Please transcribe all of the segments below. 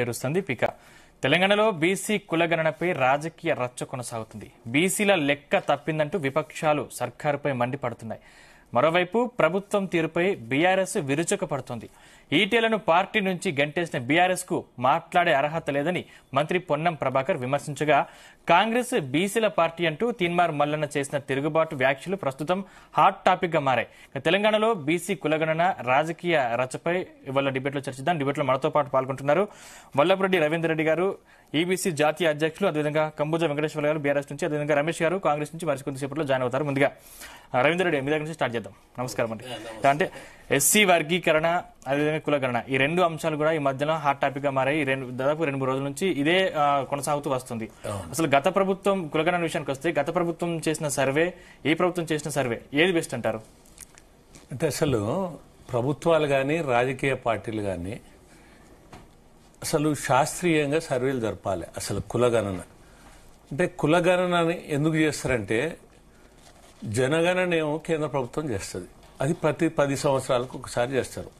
పేరు సందీప్. ఇక తెలంగాణలో బీసీ కులగణనపై రాజకీయ రచ్చ కొనసాగుతుంది. బీసీల లెక్క తప్పిందంటూ విపక్షాలు సర్కారుపై మండిపడుతున్నాయి. మరోవైపు ప్రభుత్వం తీరుపై బీఆర్ఎస్ విరుచుకుపడుతోంది. ఈటెలను పార్టీ నుంచి గంటేసిన బీఆర్ఎస్ కు మాట్లాడే అర్హత లేదని మంత్రి పొన్నం ప్రభాకర్ విమర్శించగా, కాంగ్రెస్ బీసీల పార్టీ అంటూ తీన్మార్ మల్లన్న చేసిన తిరుగుబాటు వ్యాఖ్యలు ప్రస్తుతం హాట్ టాపిక్ గా మారాయి. తెలంగాణలో బీసీ కులగణన రాజకీయ రచ్చపై ఇవాళ డిబేట్ లో చర్చిద్దాం. డిబేట్ లో మనతో పాటు పాల్గొంటున్నారు వల్లభరెడ్డి రవీందర్ రెడ్డి గారు, ఈబీసీ జాతీయ అధ్యక్షులు, అదేవిధంగా కంబుజ వెంకటేశ్వర గారు బీఆర్ఎస్ నుంచి, అదేవిధంగా రమేష్ గారు కాంగ్రెస్ నుంచి మరికొద్దిసేపట్లో జాయిన్ అవుతారు. ముందుగా రవీందర్ రెడ్డి మీ దగ్గర నుంచి స్టార్ట్ చేద్దాం. నమస్కారం అండి. అంటే ఎస్సీ వర్గీకరణ, అదేవిధంగా కులగణన, ఈ రెండు అంశాలు కూడా ఈ మధ్యలో హాట్ టాపిక్ గా మారాయి. దాదాపు 2-3 రోజుల నుంచి ఇదే కొనసాగుతూ వస్తుంది. అసలు గత ప్రభుత్వం కులగణన విషయానికి వస్తే గత ప్రభుత్వం చేసిన సర్వే, ఈ ప్రభుత్వం చేసిన సర్వే ఏది బెస్ట్ అంటారు? అంటే అసలు ప్రభుత్వాలు కానీ రాజకీయ పార్టీలు కానీ అసలు శాస్త్రీయంగా సర్వేలు జరపాలి. అసలు కులగణన అంటే కులగణనని ఎందుకు చేస్తారంటే, జనగణన ఏమో కేంద్ర ప్రభుత్వం చేస్తుంది, అది ప్రతి 10 సంవత్సరాలకు ఒకసారి చేస్తారు.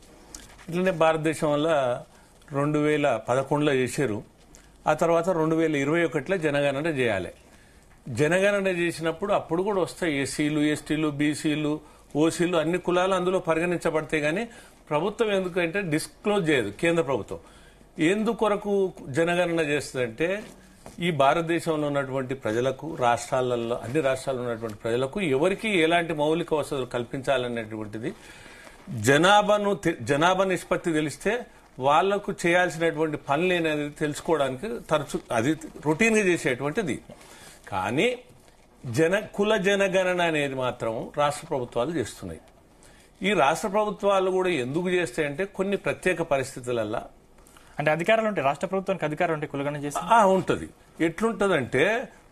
ఇట్లనే భారతదేశం వల్ల 2011లో చేశారు. ఆ తర్వాత 2021లో జనగణన చేయాలి. జనగణన చేసినప్పుడు అప్పుడు కూడా వస్తాయి ఎస్సీలు, ఎస్టీలు, బీసీలు, ఓసీలు, అన్ని కులాలు అందులో పరిగణించబడతాయి. కానీ ప్రభుత్వం ఎందుకంటే డిస్క్లోజ్ చేయదు. కేంద్ర ప్రభుత్వం ఎందుకొరకు జనగణన చేస్తుందంటే, ఈ భారతదేశంలో ఉన్నటువంటి ప్రజలకు, రాష్ట్రాలలో అన్ని రాష్ట్రాల్లో ఉన్నటువంటి ప్రజలకు ఎవరికి ఎలాంటి మౌలిక వసతులు కల్పించాలనేటువంటిది, జనాభా నిష్పత్తి తెలిస్తే వాళ్లకు చేయాల్సినటువంటి పనులు అనేది తెలుసుకోవడానికి తరచు అది రొటీన్ గా చేసేటువంటిది. కానీ కుల జనగణన అనేది మాత్రం రాష్ట్ర ప్రభుత్వాలు చేస్తున్నాయి. ఈ రాష్ట్ర ప్రభుత్వాలు కూడా ఎందుకు చేస్తాయంటే, కొన్ని ప్రత్యేక పరిస్థితులలో, అంటే అధికారాలు ఉంటాయి, రాష్ట్ర ప్రభుత్వానికి అధికారం ఉంటే కులగణన చేసి ఉంటుంది. ఎట్లుంటదంటే,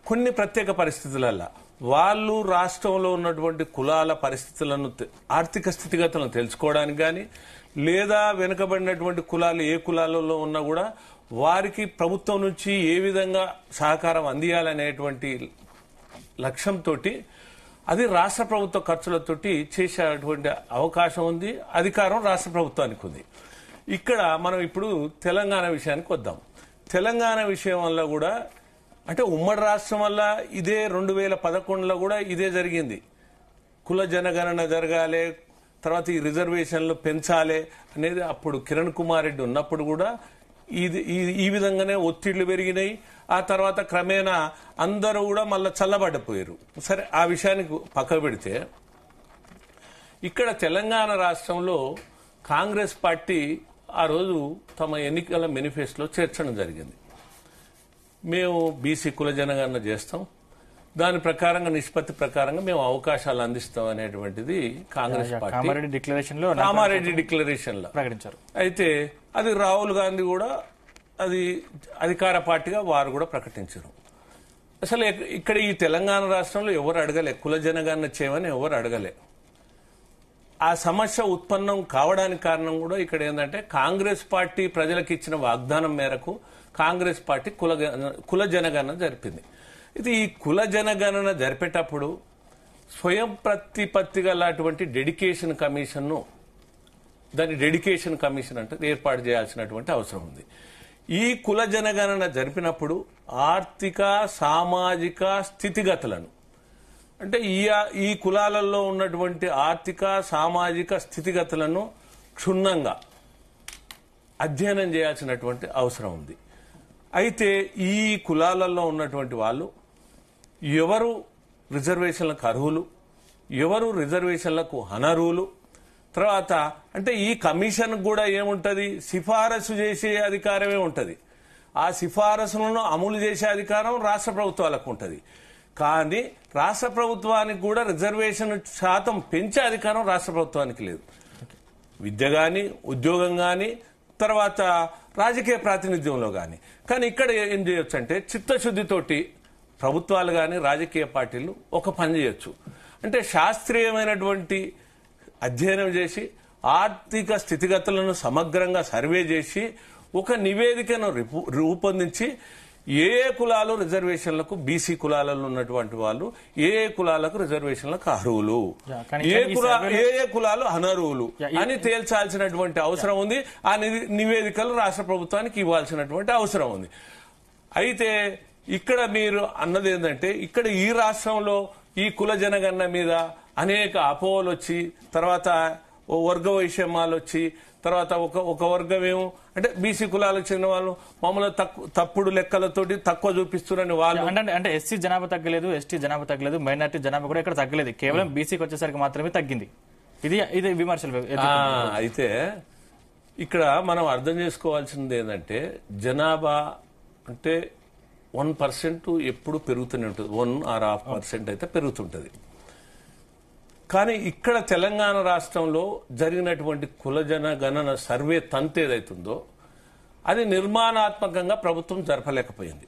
కొన్ని ప్రత్యేక పరిస్థితులలో వాళ్ళు రాష్ట్రంలో ఉన్నటువంటి కులాల పరిస్థితులను, ఆర్థిక స్థితిగతులను తెలుసుకోవడానికి కానీ, లేదా వెనుకబడినటువంటి కులాలు ఏ కులాలలో ఉన్నా కూడా వారికి ప్రభుత్వం నుంచి ఏ విధంగా సహకారం అందియాలనేటువంటి లక్ష్యంతో అది రాష్ట్ర ప్రభుత్వ ఖర్చులతోటి చేసేటువంటి అవకాశం ఉంది, అధికారం రాష్ట్ర ప్రభుత్వానికి ఉంది. ఇక్కడ మనం ఇప్పుడు తెలంగాణ విషయానికి వద్దాం. తెలంగాణ విషయం వల్ల కూడా, అంటే ఉమ్మడి రాష్ట్రం వల్ల ఇదే 2011లో కూడా ఇదే జరిగింది. కుల జనగణన జరగాలి, తర్వాత ఈ రిజర్వేషన్లు పెంచాలి అనేది అప్పుడు కిరణ్ కుమార్ రెడ్డి ఉన్నప్పుడు కూడా ఈ విధంగానే ఒత్తిళ్లు పెరిగినాయి. ఆ తర్వాత క్రమేణా అందరూ కూడా మళ్ళీ చల్లబడ్డపోయారు. సరే, ఆ విషయానికి పక్కకు పెడితే, ఇక్కడ తెలంగాణ రాష్ట్రంలో కాంగ్రెస్ పార్టీ ఆ రోజు తమ ఎన్నికల మేనిఫెస్టోలో చేర్చడం జరిగింది. మేము బీసీ కుల జనగణన చేస్తాం, దాని ప్రకారంగా నిష్పత్తి ప్రకారంగా మేము అవకాశాలు అందిస్తాం అనేటువంటిది కాంగ్రెస్ పార్టీ కామారెడ్డి డిక్లరేషన్ లో ప్రకటించారు. అయితే అది రాహుల్ గాంధీ కూడా అది అధికార పార్టీగా వారు కూడా ప్రకటించారు. అసలు ఇక్కడ ఈ తెలంగాణ రాష్ట్రంలో ఎవరు అడగలే, కుల జనగణన చేయమని ఎవరు అడగలే. ఆ సమస్య ఉత్పన్నం కావడానికి కారణం కూడా ఇక్కడ ఏంటంటే, కాంగ్రెస్ పార్టీ ప్రజలకు ఇచ్చిన వాగ్దానం మేరకు కాంగ్రెస్ పార్టీ కుల జనగణన జరిపింది. ఇది ఈ కుల జనగణన జరిపేటప్పుడు స్వయం ప్రతిపత్తి గలటువంటి డెడికేషన్ కమిషన్ను, దాని డెడికేషన్ కమిషన్ అంటే ఏర్పాటు చేయాల్సినటువంటి అవసరం ఉంది. ఈ కుల జనగణన జరిపినప్పుడు ఆర్థిక సామాజిక స్థితిగతులను, అంటే ఈ కులాలలో ఉన్నటువంటి ఆర్థిక సామాజిక స్థితిగతులను క్షుణ్ణంగా అధ్యయనం చేయాల్సినటువంటి అవసరం ఉంది. అయితే ఈ కులాలలో ఉన్నటువంటి వాళ్ళు ఎవరు రిజర్వేషన్లకు అర్హులు, ఎవరు రిజర్వేషన్లకు అనర్హులు, తర్వాత అంటే ఈ కమిషన్ కూడా ఏముంటది, సిఫారసు చేసే అధికారమే ఉంటది. ఆ సిఫారసులను అమలు చేసే అధికారం రాష్ట్ర ప్రభుత్వాలకు ఉంటది. కానీ రాష్ట్ర ప్రభుత్వానికి కూడా రిజర్వేషన్ శాతం పెంచే అధికారం రాష్ట్ర ప్రభుత్వానికి లేదు. విద్య గాని, ఉద్యోగం గాని, తర్వాత రాజకీయ ప్రాతినిధ్యంలో గాని. కానీ ఇక్కడ ఏం చేయొచ్చు అంటే, చిత్తశుద్ధితోటి ప్రభుత్వాలు గాని రాజకీయ పార్టీలు ఒక పని చేయొచ్చు. అంటే శాస్త్రీయమైనటువంటి అధ్యయనం చేసి, ఆర్థిక స్థితిగతులను సమగ్రంగా సర్వే చేసి, ఒక నివేదికను రూపొందించి, ఏ కులాలు రిజర్వేషన్లకు బీసీ కులాలలో ఉన్నటువంటి వాళ్ళు ఏ కులాలకు రిజర్వేషన్లకు అర్హులు, ఏ కులాలు అనర్హులు అని తేల్చాల్సినటువంటి అవసరం ఉంది. ఆ నివేదికలు రాష్ట్ర ప్రభుత్వానికి ఇవ్వాల్సినటువంటి అవసరం ఉంది. అయితే ఇక్కడ మీరు అన్నది ఏంటంటే, ఇక్కడ ఈ రాష్ట్రంలో ఈ కుల జనగణన మీద అనేక అపోహలు వచ్చి, తర్వాత వర్గ వైషమ్యాలు వచ్చి, తర్వాత ఒక వర్గమేమో అంటే బీసీ కులాలకు చెందిన వాళ్ళు మామూలుగా తప్పుడు లెక్కలతోటి తక్కువ చూపిస్తున్నారని వాళ్ళు అంటే ఎస్సీ జనాభా తగ్గలేదు, ఎస్టీ జనాభా తగ్గలేదు, మైనార్టీ జనాభా కూడా ఇక్కడ తగ్గలేదు, కేవలం బీసీకి వచ్చేసరికి మాత్రమే తగ్గింది. ఇది విమర్శలు. అయితే ఇక్కడ మనం అర్థం చేసుకోవాల్సింది ఏంటంటే, జనాభా అంటే 1% ఎప్పుడు పెరుగుతూనే ఉంటుంది, 1.5% అయితే పెరుగుతుంటది. కానీ ఇక్కడ తెలంగాణ రాష్ట్రంలో జరిగినటువంటి కులజన గణన సర్వే తంతు ఏదైతుందో అది నిర్మాణాత్మకంగా ప్రభుత్వం జరపలేకపోయింది.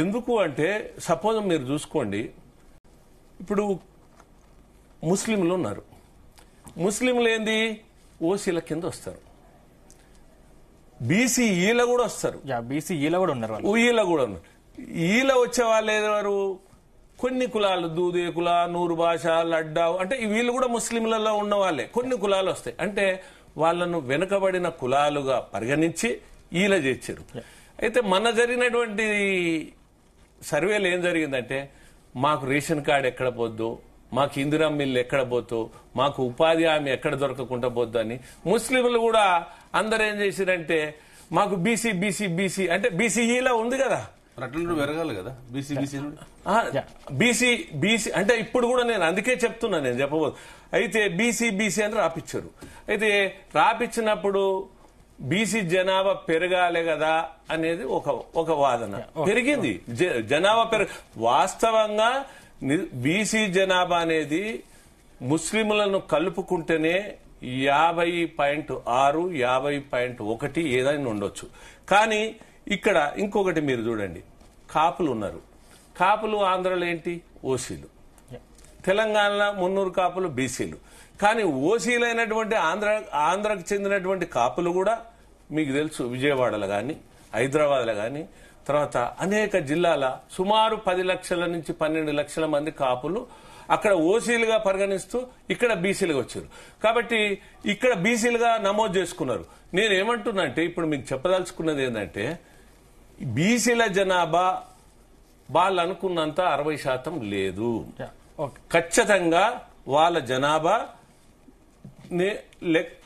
ఎందుకు అంటే, సపోజ్ మీరు చూసుకోండి, ఇప్పుడు ముస్లింలు ఉన్నారు, ముస్లింలు ఏంది ఓసీల కింద వస్తారు, బీసీఈల కూడా వస్తారు, బీసీఈల కూడా ఉన్నారు, ఈల కూడా ఉన్నారు. ఈల వచ్చే వాళ్ళు ఎవరు, కొన్ని కులాలు, దూదే కుల, నూరు భాష, లడ్డా, అంటే వీళ్ళు కూడా ముస్లింలలో ఉన్న వాళ్ళే. కొన్ని కులాలు వస్తాయి అంటే వాళ్ళను వెనుకబడిన కులాలుగా పరిగణించి ఈల చేర్చారు. అయితే మన జరిగినటువంటి సర్వేలు ఏం జరిగిందంటే, మాకు రేషన్ కార్డు ఎక్కడ పోద్దు, మాకు ఇందిరా మిల్లు ఎక్కడ పోతూ, మాకు ఉపాధి హామీ ఎక్కడ దొరకకుండా పోద్దు అని ముస్లింలు కూడా అందరూ ఏం చేశారంటే, మాకు బీసీ బీసీ బీసీ అంటే బీసీఈలా ఉంది కదా, పెరగాలి కదా బీసీ బీసీ అంటే ఇప్పుడు కూడా నేను అందుకే చెప్తున్నా, నేను చెప్పబోదు. అయితే బీసీ అని రాపిచ్చారు. అయితే రాపిచ్చినప్పుడు బీసీ జనాభా పెరగాలి కదా అనేది ఒక వాదన. పెరిగింది జనాభా వాస్తవంగా బీసీ జనాభా అనేది ముస్లింలను కలుపుకుంటేనే 50.6, 50.1 ఏదైనా ఉండొచ్చు. కానీ ఇక్కడ ఇంకొకటి మీరు చూడండి, కాపులు ఉన్నారు. కాపులు ఆంధ్రలో ఏంటి, ఓసీలు. తెలంగాణలో 300 కాపులు బీసీలు. కానీ ఓసీలైనటువంటి ఆంధ్రకు చెందినటువంటి కాపులు కూడా మీకు తెలుసు, విజయవాడలో కానీ హైదరాబాద్లో కానీ తర్వాత అనేక జిల్లాల సుమారు 10 లక్షల నుంచి 12 లక్షల మంది కాపులు అక్కడ ఓసీలుగా పరిగణిస్తూ ఇక్కడ బీసీలుగా వచ్చారు. కాబట్టి ఇక్కడ బీసీలుగా నమోదు చేసుకున్నారు. నేనేమంటున్నా అంటే, ఇప్పుడు మీకు చెప్పదలుచుకున్నది ఏంటంటే, బీసీల జనాభా వాళ్ళు అనుకున్నంత 60% లేదు. ఖచ్చితంగా వాళ్ళ జనాభా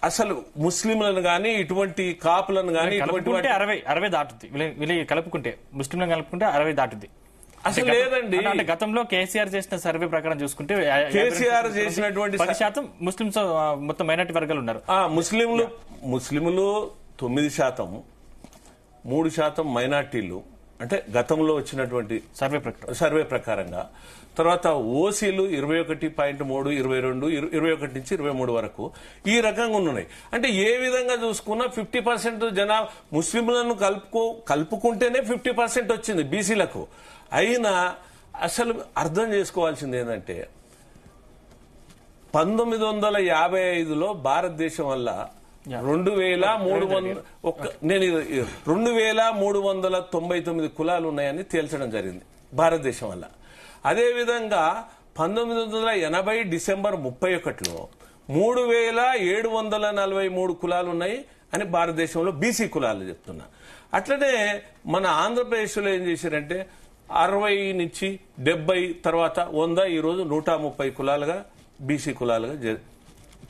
అసలు ముస్లింలను గానీ ఇటువంటి కాపులను గానీ ఇటువంటి 60 దాటుద్ది, కలుపుకుంటే ముస్లింలను కలుపుకుంటే 60 దాటుద్ది. అసలు లేదండి. అంటే గతంలో కేసీఆర్ చేసిన సర్వే ప్రకారం చూసుకుంటే కేసీఆర్ చేసినటువంటి 10% ముస్లింస్ మొత్తం మైనార్టీ వర్గాలు ఉన్నారు. ముస్లింలు 9%, 3% మైనార్టీలు, అంటే గతంలో వచ్చినటువంటి సర్వే ప్రకారంగా. తర్వాత ఓసీలు 21.3, 22, 21 నుంచి 23 వరకు ఈ రకంగా ఉన్నాయి. అంటే ఏ విధంగా చూసుకున్నా 50% జనాభా ముస్లింలను కలుపుకుంటేనే 50% వచ్చింది బీసీలకు. అయినా అసలు అర్థం చేసుకోవాల్సింది ఏంటంటే, 1955లో భారతదేశం వల్ల 2399 కులాలు ఉన్నాయని తేల్చడం జరిగింది భారతదేశం వల్ల. అదేవిధంగా 1980 డిసెంబర్ 31లో 3743 కులాలు ఉన్నాయి అని భారతదేశంలో బీసీ కులాలు చెప్తున్నా. అట్లనే మన ఆంధ్రప్రదేశ్లో ఏం చేశారంటే 60 నుంచి 70 తర్వాత 100, ఈరోజు 130 కులాలుగా బీసీ కులాలుగా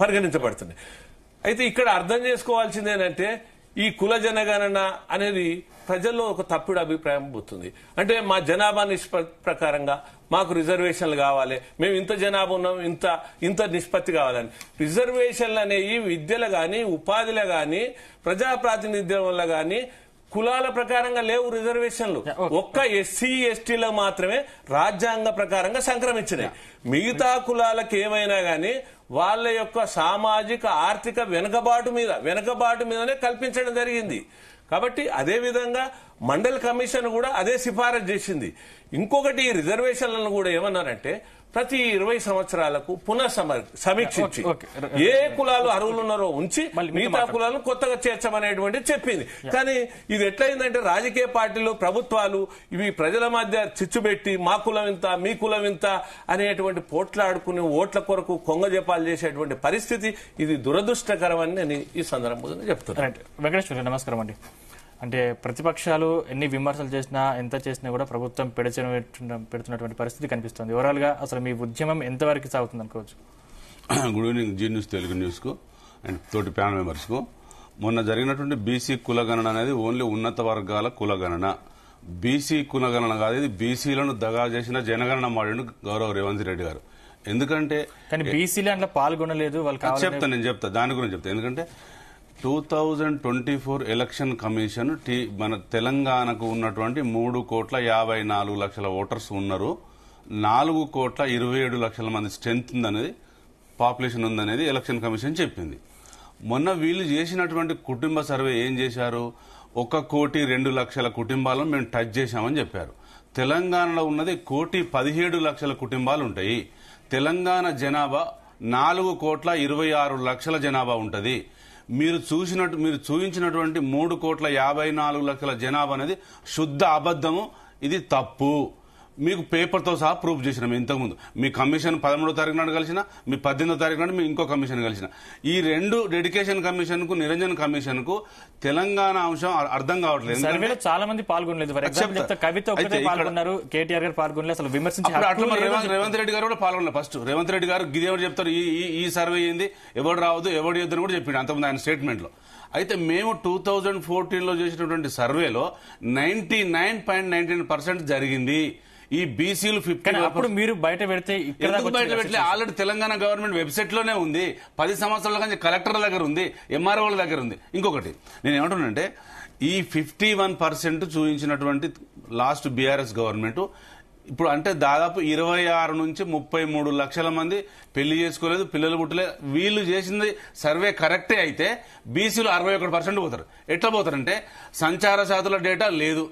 పరిగణించబడుతున్నాయి. అయితే ఇక్కడ అర్థం చేసుకోవాల్సింది ఏంటంటే, ఈ కుల జనగణన అనేది ప్రజల్లో ఒక తప్పుడు అభిప్రాయం పోతుంది. అంటే మా జనాభా నిష్పత్తి ప్రకారంగా మాకు రిజర్వేషన్లు కావాలి, మేము ఇంత జనాభా ఉన్నాం, ఇంత నిష్పత్తి కావాలని. రిజర్వేషన్లు అనేవి విద్యలో గాని, ఉపాధిలో గాని, ప్రజా ప్రాతినిధ్యం వల్ల గాని కులాల ప్రకారంగా లేవు రిజర్వేషన్లు. ఒక్క ఎస్సీ ఎస్టీలకు మాత్రమే రాజ్యాంగ ప్రకారంగా సంక్రమించినాయి. మిగతా కులాలకు ఏమైనా గానీ వాళ్ళ యొక్క సామాజిక ఆర్థిక వెనుకబాటు మీదనే కల్పించడం జరిగింది. కాబట్టి అదే విధంగా మండల్ కమిషన్ కూడా అదే సిఫారసు చేసింది. ఇంకొకటి రిజర్వేషన్లను కూడా ఏమన్నారంటే, ప్రతి 20 సంవత్సరాలకు పునః సమీక్షించి ఏ కులాలు అర్హులు ఉన్నారో ఉంచి మిగతా కులాలను కొత్తగా చేర్చమనేటువంటి చెప్పింది. కానీ ఇది ఎట్లయిందంటే రాజకీయ పార్టీలు ప్రభుత్వాలు ఇవి ప్రజల మధ్య చిచ్చుబెట్టి మా కులం ఇంత మీ కులం ఇంత అనేటువంటి పోట్లాడుకుని ఓట్ల కొరకు కొంగజపాలు చేసేటువంటి పరిస్థితి ఇది దురదృష్టకరమని నేను ఈ సందర్భంగా చెప్తున్నాను. వెంకటేశ్వర నమస్కారం అండి. అంటే ప్రతిపక్షాలు ఎన్ని విమర్శలు చేసినా ఎంత చేసినా కూడా ప్రభుత్వం పెడుతున్నటువంటి పరిస్థితి కనిపిస్తుంది. ఓవరాల్ గా అసలు మీ ఉద్యమం ఎంతవరకు సాగుతుంది అనుకోవచ్చు? Good evening Zee News Telugu news కు అండ్ తోటి ప్యానల్ మెంబర్స్ కు. మొన్న జరిగినటువంటి బీసీ కులగణన అనేది ఓన్లీ ఉన్నత వర్గాల కులగణన. బీసీ కులగణన కాదు, ఇది బీసీలను దగా చేసిన జనగణన మాడిండు గౌరవ రేవంత్ రెడ్డి గారు. ఎందుకంటే బీసీలు అందులో పాల్గొనలేదు వాళ్ళు. చెప్తాను, నేను చెప్తా దాని గురించి చెప్తా. ఎందుకంటే 2024 ఎలక్షన్ కమిషన్ మన తెలంగాణకు ఉన్నటువంటి 3,54,00,000 ఓటర్స్ ఉన్నారు. 4,27,00,000 మంది స్ట్రెంత్ ఉందనేది, పాపులేషన్ ఉందనేది ఎలక్షన్ కమిషన్ చెప్పింది. మొన్న వీళ్ళు చేసినటువంటి కుటుంబ సర్వే ఏం చేశారు? 1,02,00,000 కుటుంబాలను మేము టచ్ చేశామని చెప్పారు. తెలంగాణలో ఉన్నది 1,17,00,000 కుటుంబాలు ఉంటాయి. తెలంగాణ జనాభా 4,26,00,000 జనాభా ఉంటది. మీరు చూపించినటువంటి 3,54,00,000 జనాభా అనేది శుద్ధ అబద్దము, ఇది తప్పు. మీకు పేపర్తో సహా ప్రూఫ్ చేసినాం ఇంతకుముందు. మీ కమిషన్ 13వ తారీఖు నాడు కలిసిన, మీ 18వ తారీఖు నాడు మీ ఇంకో కమిషన్ కలిసిన. ఈ రెండు డెడికేషన్ కమిషన్ కు, నిరంజన్ కమిషన్ కు తెలంగాణ అంశం అర్థం కావట్లేదు. సర్వేలో చాలా మంది పాల్గొనలేదు. కవిత ఒక్కటే పాల్గొన్నారు, కేటీఆర్ గారు పాల్గొనలేదు. అసలు విమర్శించి రేవంత్ రెడ్డి గారు కూడా పాల్గొనలేదు. ఫస్ట్ రేవంత్ రెడ్డి గారు గిదేవాడు చెప్తారు ఈ సర్వే ఏంది, ఎవరు రావద్దు ఎవరు చేద్దని కూడా చెప్పాడు అంతకుముందు ఆయన స్టేట్మెంట్ లో. అయితే మేము 2014లో చేసినటువంటి సర్వేలో 99.99% జరిగింది. ఈ బీసీలు 50. అప్పుడు మీరు బయట పెడితే బయట పెట్టలే, ఆల్రెడీ తెలంగాణ గవర్నమెంట్ వెబ్సైట్ లోనే ఉంది. 10 సంవత్సరాల నుంచి కలెక్టర్ల దగ్గర ఉంది, ఎంఆర్ఓల దగ్గర ఉంది. ఇంకొకటి నేను ఏమంటున్నానంటే, ఈ 51% చూపించినటువంటి లాస్ట్ బీఆర్ఎస్ గవర్నమెంట్ ఇప్పుడు అంటే దాదాపు 26 నుంచి 33 లక్షల మంది పెళ్లి చేసుకోలేదు, పిల్లలు పుట్టలేదు. వీళ్ళు చేసింది సర్వే కరెక్టే అయితే బీసీలు 61% పోతారు. ఎట్లా పోతారంటే, సంచార జాతుల డేటా లేదు,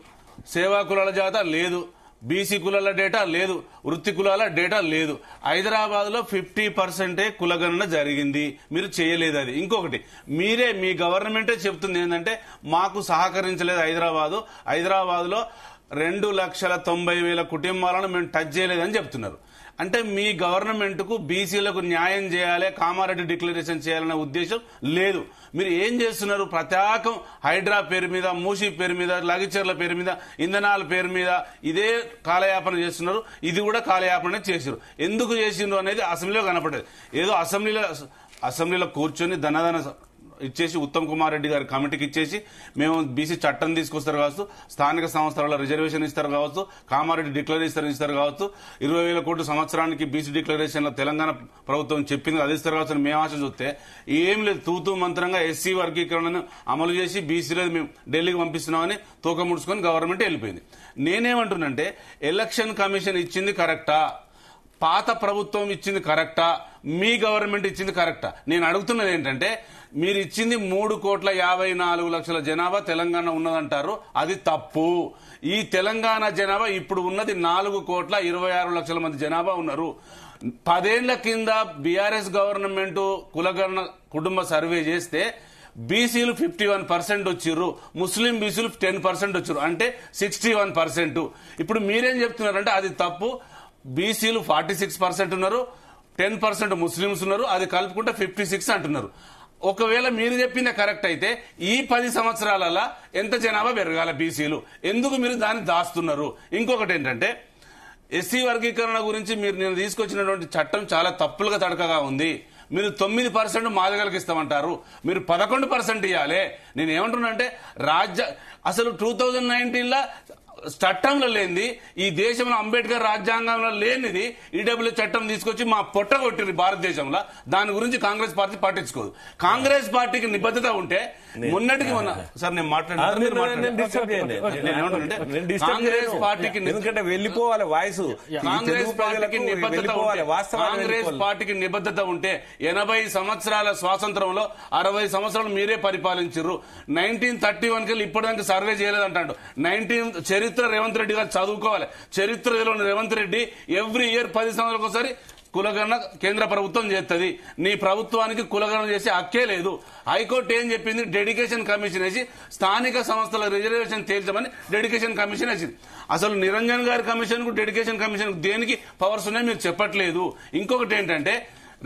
సేవా కులాల జాతా లేదు, బీసీ కులాల డేటా లేదు, వృత్తి కులాల డేటా లేదు. హైదరాబాద్ లో 50% కులగణన జరిగింది, మీరు చేయలేదు. అది ఇంకొకటి, మీరే మీ గవర్నమెంటే చెప్తుంది ఏంటంటే మాకు సహకరించలేదు హైదరాబాద్ లో 2,90,000 కుటుంబాలను మేము టచ్ చేయలేదని చెప్తున్నారు. అంటే మీ గవర్నమెంట్ కు బీసీలకు న్యాయం చేయాలి, కామారెడ్డి డిక్లరేషన్ చేయాలనే ఉద్దేశం లేదు. మీరు ఏం చేస్తున్నారు? ప్రత్యేకం హైడ్రా పేరు మీద, మూసీ పేరు మీద, లగిచర్ల పేరు మీద, ఇంధనాల పేరు మీద ఇదే కాలయాపన చేస్తున్నారు. ఇది కూడా కాలయాపన చేసారు. ఎందుకు చేసిండ్రు అనేది అసెంబ్లీలో కనపడేది. ఏదో అసెంబ్లీలో కూర్చొని ధనధన ఇచ్చేసి ఉత్తమ్ కుమార్ రెడ్డి గారి కమిటీకి ఇచ్చేసి మేము బీసీ చట్టం తీసుకొస్తారు కావచ్చు, స్థానిక సంస్థల రిజర్వేషన్ ఇస్తారు కావచ్చు, కామారెడ్డి డిక్లరేషన్ ఇస్తారు కావచ్చు, 20,000 కోట్లు సంవత్సరానికి బీసీ డిక్లరేషన్ లో తెలంగాణ ప్రభుత్వం చెప్పింది అది ఇస్తారు కావచ్చు అని మేము ఆశ చూస్తే ఏం లేదు. తూతూ మంత్రంగా ఎస్సీ వర్గీకరణను అమలు చేసి బీసీలో మేము ఢిల్లీకి పంపిస్తున్నామని తోక ముడుచుకొని గవర్నమెంట్ వెళ్ళిపోయింది. నేనేమంటున్నంటే, ఎలక్షన్ కమిషన్ ఇచ్చింది కరెక్టా, పాత ప్రభుత్వం ఇచ్చింది కరెక్టా, మీ గవర్నమెంట్ ఇచ్చింది కరెక్టా? నేను అడుగుతున్నది ఏంటంటే, మీరు ఇచ్చింది 3,54,00,000 జనాభా తెలంగాణ ఉన్నదంటారు, అది తప్పు. ఈ తెలంగాణ జనాభా ఇప్పుడు ఉన్నది 4,26,00,000 మంది జనాభా ఉన్నారు. 10 ఏళ్ల కింద బీఆర్ఎస్ గవర్నమెంట్ కులగణన కుటుంబ సర్వే చేస్తే బీసీలు 51% వచ్చిర్రు, ముస్లిం బీసీలు 10% వచ్చిర్రు, అంటే 61%. ఇప్పుడు మీరేం చెప్తున్నారంటే అది తప్పు. బీసీలు 46% ఉన్నారు, 10% ముస్లింస్ ఉన్నారు, అది కలుపుకుంటే 56 అంటున్నారు. ఒకవేళ మీరు చెప్పిందే కరెక్ట్ అయితే ఈ 10 సంవత్సరాలలో ఎంత జనాభా పెరగాల బీసీలు? ఎందుకు మీరు దాన్ని దాస్తున్నారు? ఇంకొకటి ఏంటంటే, ఎస్సీ వర్గీకరణ గురించి నేను తీసుకొచ్చినటువంటి చట్టం చాలా తప్పులుగా తడకగా ఉంది. మీరు 9% మాదిగలకు ఇస్తామంటారు, మీరు 11% ఇవ్వాలి. నేను ఏమంటున్నా అంటే, అసలు 2019లో చట్టంలో లేనిది, ఈ దేశంలో అంబేద్కర్ రాజ్యాంగంలో లేనిది ఈడబ్ల్యూ చట్టం తీసుకొచ్చి మా పొట్ట కొట్టింది భారతదేశంలో. దాని గురించి కాంగ్రెస్ పార్టీ పట్టించుకోదు. కాంగ్రెస్ పార్టీకి నిబద్ధత ఉంటే మొన్నటికి మొన్న సార్ నేను కాంగ్రెస్ పార్టీకి వెళ్ళిపోవాలి వాయిస్. కాంగ్రెస్ పార్టీకి నిబద్ధత ఉంటే 80 సంవత్సరాల స్వాతంత్రంలో 60 సంవత్సరాలు మీరే పరిపాలించారు. 1931 కి ఇప్పటిదాకా సర్వే చేయలేదంటాడు. 19 చరిత్ర చరిత్ర రేవంత్ రెడ్డి గారు చదువుకోవాలి. చరిత్ర తెలియని రేవంత్ రెడ్డి ఎవ్రీ ఇయర్ 10 సంవత్సరాలకు ఒకసారి కులగణన కేంద్ర ప్రభుత్వం చేస్తుంది. నీ ప్రభుత్వానికి కులగణన చేసే హక్కే లేదు. హైకోర్టు ఏం చెప్పింది? డెడికేషన్ కమిషన్ వేసి స్థానిక సంస్థల రిజర్వేషన్ తేల్చమని డెడికేషన్ కమిషన్ వేసింది. అసలు నిరంజన్ గారి కమిషన్ కు డెడికేషన్ కమిషన్ దేనికి పవర్స్ ఉన్నాయో మీరు చెప్పట్లేదు. ఇంకొకటి ఏంటంటే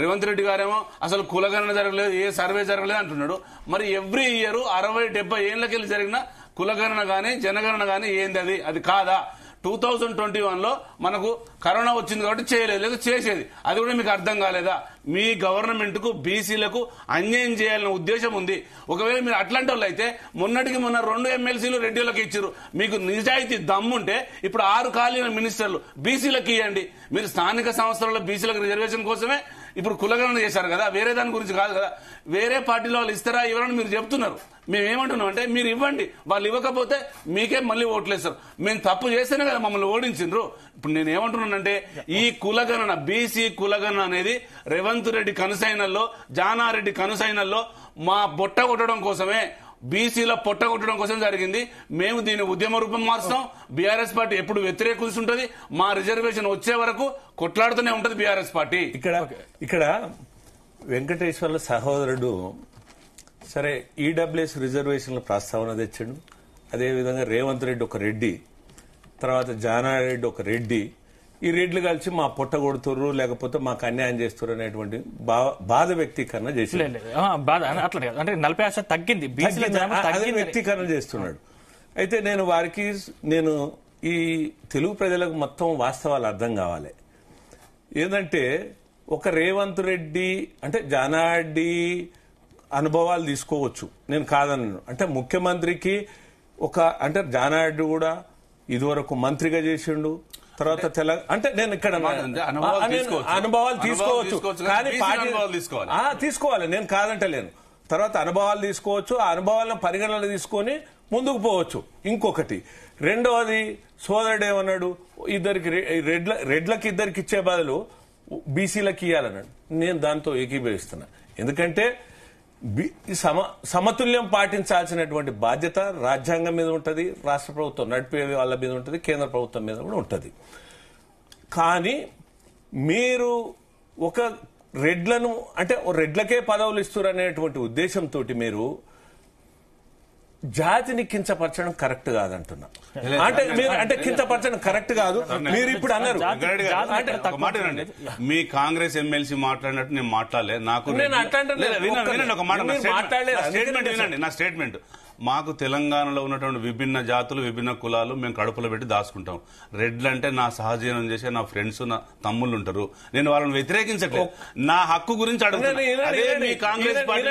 రేవంత్ రెడ్డి గారేమో అసలు కులగణన జరగలేదు, ఏ సర్వే జరగలేదు అంటున్నాడు. మరి ఎవ్రీ ఇయర్ 60-70 ఏళ్లకెళ్ళి జరిగిన కులగణన గానీ జనగణన గానీ ఏంది? అది కాదా? 2021లో మనకు కరోనా వచ్చింది కాబట్టి చేయలేదు, లేదా చేసేది. అది కూడా మీకు అర్థం కాలేదా? మీ గవర్నమెంట్ కు బీసీలకు అన్యాయం చేయాలనే ఉద్దేశం ఉంది. ఒకవేళ మీరు అట్లాంటి వాళ్ళు అయితే మొన్నటికి మొన్న 2 ఎమ్మెల్సీలు రెడ్డిలకు ఇచ్చారు. మీకు నిజాయితీ దమ్ముంటే ఇప్పుడు 6 ఖాళీల మినిస్టర్లు బీసీలకు ఇవ్వండి. మీరు స్థానిక సంస్థలలో బీసీలకు రిజర్వేషన్ కోసమే ఇప్పుడు కులగణన చేశారు కదా, వేరే దాని గురించి కాదు కదా. వేరే పార్టీలో వాళ్ళు ఇస్తారా ఇవ్వరని మీరు చెప్తున్నారు. మేమేమంటున్నాం అంటే మీరు ఇవ్వండి, వాళ్ళు ఇవ్వకపోతే మీకే మళ్ళీ ఓట్లేస్తారు. మేము తప్పు చేస్తేనే కదా మమ్మల్ని ఓడించిండ్రు. ఇప్పుడు నేను ఏమంటున్నానంటే ఈ కులగణన బీసీ కులగణన అనేది రేవంత్ రెడ్డి కనుసైనల్లో జానారెడ్డి కనుసైనల్లో మా బొట్ట కొట్టడం కోసమే, బీసీల పొట్ట కొట్టడం కోసం జరిగింది. మేము దీన్ని ఉద్యమ రూపం మార్చుతాం. బీఆర్ఎస్ పార్టీ ఎప్పుడు వ్యతిరేకిస్తుంటది. మా రిజర్వేషన్ వచ్చే వరకు కొట్లాడుతూనే ఉంటది బీఆర్ఎస్ పార్టీ. ఇక్కడ వెంకటేశ్వర్ల సహోదరుడు సరే ఈడబ్ల్యూఎస్ రిజర్వేషన్ల ప్రస్తావన తెచ్చాడు. అదేవిధంగా రేవంత్ రెడ్డి ఒక రెడ్డి, తర్వాత జానారెడ్డి ఒక రెడ్డి, ఈ రెడ్లు కలిసి మా పొట్ట కొడుతుర్రు లేకపోతే మాకు అన్యాయం చేస్తున్నారు అనేటువంటి బాధ వ్యక్తీకరణ చేసి వ్యక్తీకరణ చేస్తున్నాడు. అయితే నేను ఈ తెలుగు ప్రజలకు మొత్తం వాస్తవాలు అర్థం కావాలి. ఏంటంటే ఒక రేవంత్ రెడ్డి అంటే జానారెడ్డి అనుభవాలు తీసుకోవచ్చు, నేను కాదన్నాను. అంటే ముఖ్యమంత్రికి అంటే జానారెడ్డి కూడా ఇదివరకు మంత్రిగా చేసిండు. తర్వాత అంటే నేను ఇక్కడ అనుభవాలు తీసుకోవచ్చు కానీ తీసుకోవాలి, నేను కాదంటలేను. తర్వాత అనుభవాలు తీసుకోవచ్చు, ఆ అనుభవాలను పరిగణన తీసుకొని ముందుకు పోవచ్చు. ఇంకొకటి రెండవది సోదరుడు ఏమన్నాడు, రెడ్లకి ఇద్దరికి ఇచ్చే బదులు బీసీలకు ఇవ్వాలన్నాడు. నేను దాంతో ఏకీభవిస్తున్నా. ఎందుకంటే సమతుల్యం పాటించాల్సినటువంటి బాధ్యత రాజ్యాంగం మీద ఉంటుంది, రాష్ట్ర ప్రభుత్వం నడిపే వాళ్ళ మీద ఉంటుంది, కేంద్ర ప్రభుత్వం మీద కూడా ఉంటుంది. కానీ మీరు ఒక రెడ్లను అంటే రెడ్లకే పదవులు ఇస్తారు అనేటువంటి ఉద్దేశంతో మీరు జాతిని కించపరచడం కరెక్ట్ కాదంటున్నా. అంటే కించపరచడం కరెక్ట్ కాదు. మీరు ఇప్పుడు అన్నారు మీ కాంగ్రెస్ ఎమ్మెల్సీ మాట్లాడినట్టు నేను మాట్లాడలేదు. నా స్టేట్మెంట్ మాకు తెలంగాణలో ఉన్నటువంటి విభిన్న జాతులు విభిన్న కులాలు మేము కడుపులో పెట్టి దాచుకుంటాం. రెడ్లంటే నా సహజీవనం చేసే నా ఫ్రెండ్స్ నా తమ్ముళ్ళు ఉంటారు. నేను వాళ్ళని వ్యతిరేకించట్లేదు, నా హక్కు గురించి అడుగుతాను. మీ కాంగ్రెస్ పార్టీ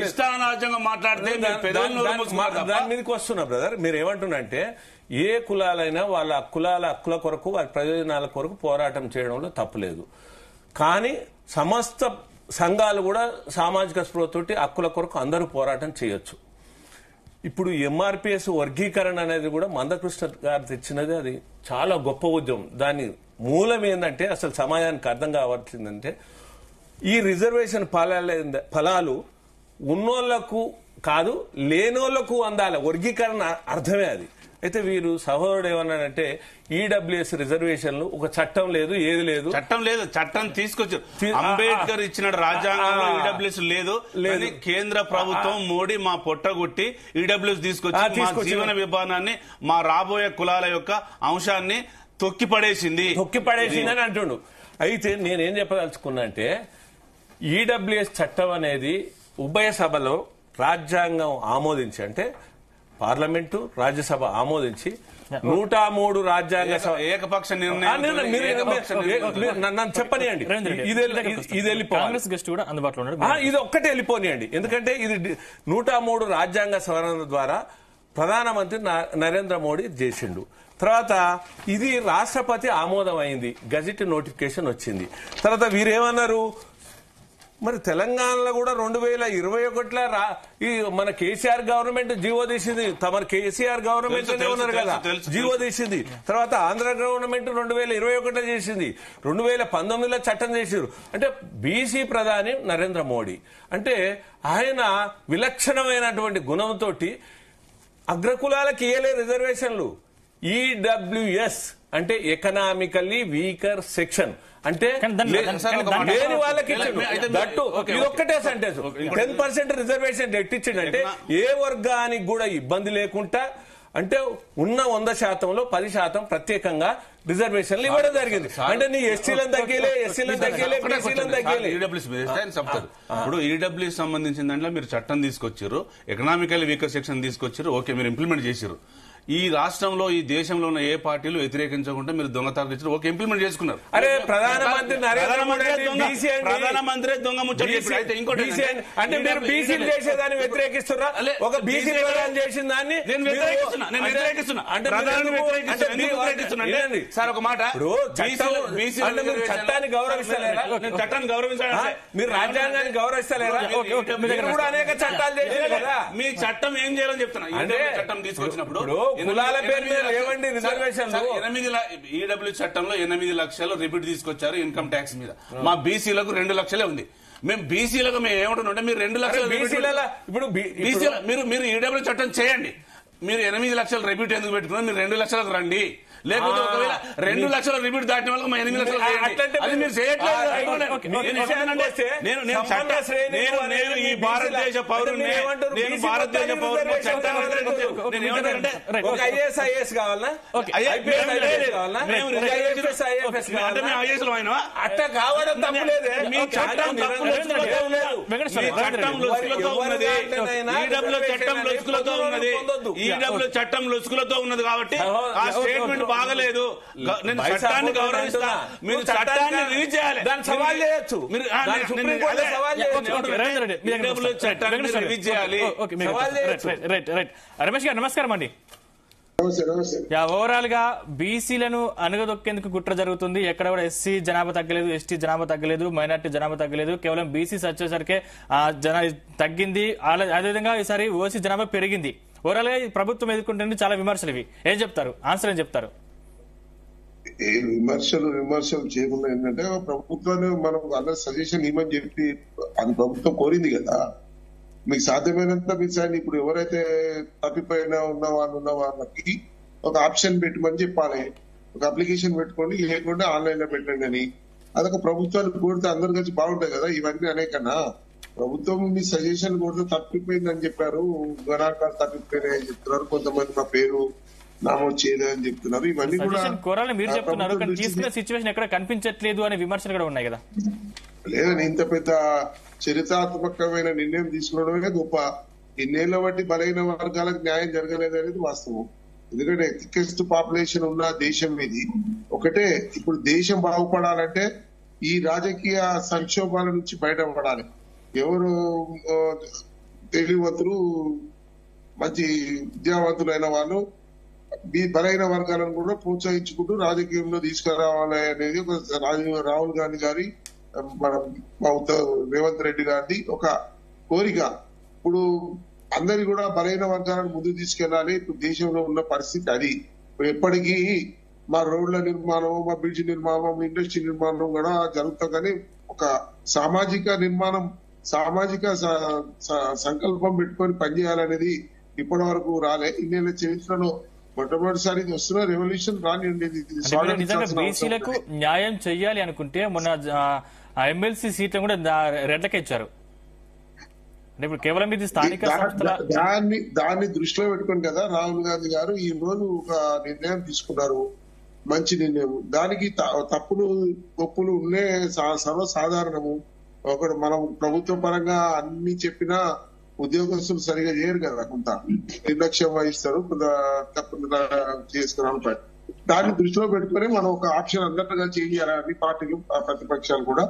ఇష్టారాజ్యంగా మాట్లాడితే దాని మీదకి వస్తున్నా బ్రదర్. మీరు ఏమంటున్నారంటే ఏ కులాలైనా వాళ్ళ హక్కుల కొరకు వారి ప్రయోజనాల కొరకు పోరాటం చేయడంలో తప్పులేదు. కానీ సమస్త సంఘాలు కూడా సామాజిక స్పృహతోటి హక్కుల కొరకు అందరూ పోరాటం చేయొచ్చు. ఇప్పుడు ఎంఆర్పిఎస్ వర్గీకరణ అనేది కూడా మందకృష్ణ గారు తెచ్చినది, అది చాలా గొప్ప ఉద్యమం. దాని మూలం ఏంటంటే అసలు సమాజానికి అర్థం కావాల్సిందంటే ఈ రిజర్వేషన్ ఫలాలు ఉన్నోళ్లకు కాదు లేనోళ్లకు అందాలి. వర్గీకరణ అర్థమే అది. అయితే వీరు సహోదరుడు ఏమన్నాడంటే ఈడబ్ల్యూఎస్ రిజర్వేషన్లు ఒక చట్టం లేదు, ఏది లేదు. చట్టం తీసుకొచ్చారు. అంబేద్కర్ ఇచ్చిన రాజ్యాంగంలో ఈడబ్ల్యూఎస్ లేదు. కేంద్ర ప్రభుత్వం మోడీ మా పొట్టగొట్టి ఈడబ్ల్యూఎస్ తీసుకొచ్చి మా జీవన విధానాన్ని మా రాబోయే కులాల యొక్క అంశాన్ని తొక్కిపడేసింది అని అంటుండు. అయితే నేనేం చెప్పదలుచుకున్నా అంటే ఈడబ్ల్యూఎస్ చట్టం అనేది ఉభయ సభలో రాజ్యాంగం ఆమోదించి అంటే పార్లమెంటు రాజ్యసభ ఆమోదించి 103 రాజ్యాంగ ఏకపక్ష నిర్ణయం నన్ను చెప్పనియండి. ఇది కాంగ్రెస్ గెస్ట్ కూడా అందుబాటులో ఉన్నాడు. ఇది ఒక్కటే వెళ్ళిపోనియండి. ఎందుకంటే ఇది 103 రాజ్యాంగ సవరణ ద్వారా ప్రధానమంత్రి నరేంద్ర మోడీ చేసిండు. తర్వాత ఇది రాష్ట్రపతి ఆమోదం అయింది, గజెట్ నోటిఫికేషన్ వచ్చింది. తర్వాత వీరేమన్నారు, మరి తెలంగాణలో కూడా 2021లో ఈ మన కేసీఆర్ గవర్నమెంట్ జీవో తీసింది. తమ కేసీఆర్ గవర్నమెంట్ ఉన్నారు కదా జీవో తీసింది. తర్వాత ఆంధ్ర గవర్నమెంట్ 2021లో చేసింది, 2019లో చట్టం చేసారు. అంటే బీసీ ప్రధాని నరేంద్ర మోడీ అంటే ఆయన విలక్షణమైనటువంటి గుణంతో అగ్రకులాలకు ఇయ్యలే రిజర్వేషన్లు. ఈడబ్ల్యూఎస్ అంటే ఎకనామికల్లీ వీకర్ సెక్షన్ అంటే లేని వాళ్ళకి దట్టు ఇది ఒక్కటే సెంటెన్స్ 10% రిజర్వేషన్ ఎట్టించిండంటే ఏ వర్గానికి కూడా ఇబ్బంది లేకుండా అంటే ఉన్న 100%లో 10% ప్రత్యేకంగా రిజర్వేషన్లు ఇవ్వడం జరిగింది. అంటే నీ ఎస్సీలను తగ్గలే ఎస్సీలను తగ్గలే బీసీలను తగ్గలే. ఇప్పుడు ఈడబ్ల్యూ సంబంధించిన దాంట్లో మీరు చట్టం తీసుకొచ్చారు, ఎకనామికల్ వీకర్ సెక్షన్ తీసుకొచ్చారు, ఓకే మీరు ఇంప్లిమెంట్ చేశారు. ఈ రాష్ట్రంలో ఈ దేశంలో ఉన్న ఏ పార్టీలు వ్యతిరేకించకుండా మీరు దొంగతనం ఇచ్చారు, ఓకే ఇంప్లిమెంట్ చేసుకున్నారు. అరే ప్రధానమంత్రి దొంగ ముచ్చట అయితే ఇంకోటి అంటే మీరు బీసీలు చేసేదాన్ని వ్యతిరేకిస్తున్నా, ఒక బీసీ ప్రధానం చేసిన దాన్ని నేను వ్యతిరేకిస్తున్నా. సార్ ఒక మాట, చట్టాన్ని గౌరవిస్తలేరా? చట్టాన్ని గౌరవించాలి. మీరు రాజ్యాంగాన్ని గౌరవిస్తలేరా? మీరు కూడా అనేక చట్టాలు చేశారు కదా. మీ చట్టం ఏం చేయాలని చెప్తున్నా. అంటే చట్టం తీసుకొచ్చినప్పుడు కులాల పేరు మీద లేవండి రిజర్వేషన్. ఈడబ్ల్యూ చట్టంలో 8 లక్షలు రిపీట్ తీసుకొచ్చారు ఇన్కమ్ ట్యాక్స్ మీద. మా బీసీలకు 2 లక్షలే ఉంది. మేము బీసీలకు మేము ఏమంటున్నాం, మీరు 2 లక్షలు బీసీల ఇప్పుడు మీరు ఈడబ్ల్యూ చట్టం చేయండి. మీరు 8 లక్షలు రిపీట్ ఎందుకు పెట్టుకున్నారు? మీరు 2 లక్షలకు రండి. లేకపోతే ఒకవేళ 2 లక్షల రిపీట్ దాటిన వాళ్ళకి 8 లక్షలు అది మీరు చేయట్లేదు. నేను ఈ భారతదేశ పౌరుని, నేను భారతదేశ పౌరుని చట్టాన్ని ఏమంటారంటే ఐఏఎస్ ఐఏఎస్ కావాలన్నా అట్లా కావడం తప్పులేదే. మీ చట్టం ఈడబ్ల్యూ చట్టం లొసుకులతో ఉన్నది కాబట్టి ఆ స్టేట్మెంట్ బాగలేదు. నేను చట్టాన్ని గౌరవిస్తా, మీరు చట్టాన్ని రిలీజ్ చేయాలి, దాన్ని సవాల్ చేయొచ్చు. మీరు చట్టాన్ని రిలీజ్ చేయాలి. రమేష్ గారు నమస్కారం అండి. ఓవరాల్ గా బీసీలను అణగదొక్కేందుకు కుట్ర జరుగుతుంది. ఎక్కడ కూడా ఎస్సీ జనాభా తగ్గలేదు, ఎస్టీ జనాభా తగ్గలేదు, మైనార్టీ జనాభా తగ్గలేదు. కేవలం బీసీస్ వచ్చేసరికి తగ్గింది. అదేవిధంగా ఈసారి ఓసీ జనాభా పెరిగింది. ఓవరాల్ గా ప్రభుత్వం ఎదుర్కొంటుంది చాలా విమర్శలు. ఇవి ఏం చెప్తారు? ఆన్సర్ ఏం చెప్తారు? విమర్శలు చేయకుండా ఏంటంటే ప్రభుత్వాన్ని మనం అందరూ సజెషన్ ఇవ్వమని చెప్పి అది ప్రభుత్వం కోరింది కదా. మీకు సాధ్యమైనంత మీరు ఇప్పుడు ఎవరైతే తప్పిపోయినా ఉన్న వాళ్ళకి ఒక ఆప్షన్ పెట్టమని చెప్పాలి. ఒక అప్లికేషన్ పెట్టుకోండి, లేకుండా ఆన్లైన్ లో పెట్టండి అని. అదొక ప్రభుత్వానికి కోరితే అందరు కలిసి బాగుంటాయి కదా. ఇవన్నీ అనేకన్నా ప్రభుత్వం మీ సజెషన్ కొడితే తప్పిపోయిందని చెప్పారు, గణాంకాలు తప్పిపోయినాయని చెప్తున్నారు, కొంతమంది మా పేరు నామోదు చేయలేదని చెప్తున్నారు. ఇవన్నీ కూడా మీరు చెప్తున్నారు, కానీ తీసుకునే సిచ్యువేషన్ ఎక్కడ కనిపించట్లేదు అనే విమర్శలు కూడా ఉన్నాయి కదా. లేదని ఇంత పెద్ద చరిత్రాత్మకమైన నిర్ణయం తీసుకోవడమే గొప్ప. ఇన్నేళ్ల బట్టి బలైన వర్గాలకు న్యాయం జరగలేదనేది వాస్తవం. ఎందుకంటే థికెస్ట్ పాపులేషన్ ఉన్న దేశం ఇది. ఒకటే ఇప్పుడు దేశం బాగుపడాలంటే ఈ రాజకీయ సంక్షోభాల నుంచి బయటపడాలి. ఎవరు తెలివివంతులు, మంచి విద్యావంతులైన వాళ్ళు బలైన వర్గాలను కూడా ప్రోత్సహించుకుంటూ రాజకీయంలో తీసుకురావాలి అనేది ఒక రాహుల్ గాంధీ గారి, మన రేవంత్ రెడ్డి గారిది ఒక కోరిక. ఇప్పుడు అందరి కూడా బలైన వర్గాలను ముందుకు తీసుకెళ్లాలి. ఇప్పుడు దేశంలో ఉన్న పరిస్థితి అది. ఇప్పుడు ఎప్పటికీ మా రోడ్ల నిర్మాణం, మా బ్రిడ్జ్ నిర్మాణం, ఇండస్ట్రీ నిర్మాణం కూడా జరుగుతాం. కానీ ఒక సామాజిక నిర్మాణం, సామాజిక సంకల్పం పెట్టుకొని పనిచేయాలనేది ఇప్పటి వరకు రాలే. ఇన్నేళ్ల చరిత్రలో మొట్టమొదటిసారి వస్తున్న రెవల్యూషన్ రానివ్వండి. బీసీలకు న్యాయం చెయ్యాలి అనుకుంటే మొన్న ఎమ్మెల్సీ సీట్లను కూడా రెడ్లకే ఇచ్చారు. ఇప్పుడు కేవలం ఇది స్థానిక దాన్ని దృష్టిలో పెట్టుకుని కదా రాహుల్ గాంధీ గారు ఈ రోజు ఒక నిర్ణయం తీసుకున్నారు. మంచి నిర్ణయం. దానికి తప్పులు ఒప్పులు ఉండే సర్వసాధారణము. ఒకటి మనం ప్రభుత్వ పరంగా అన్ని చెప్పినా ఉద్యోగస్తులు సరిగా చేయరు కదా, కొంత నిర్లక్ష్యం వహిస్తారు, కొంత తప్పుగా చేసుకున్నాను. దాన్ని దృష్టిలో పెట్టుకుని మనం ఒక ఆప్షన్ అందరిగా చేయాలని పార్టీలు, ప్రతిపక్షాలు కూడా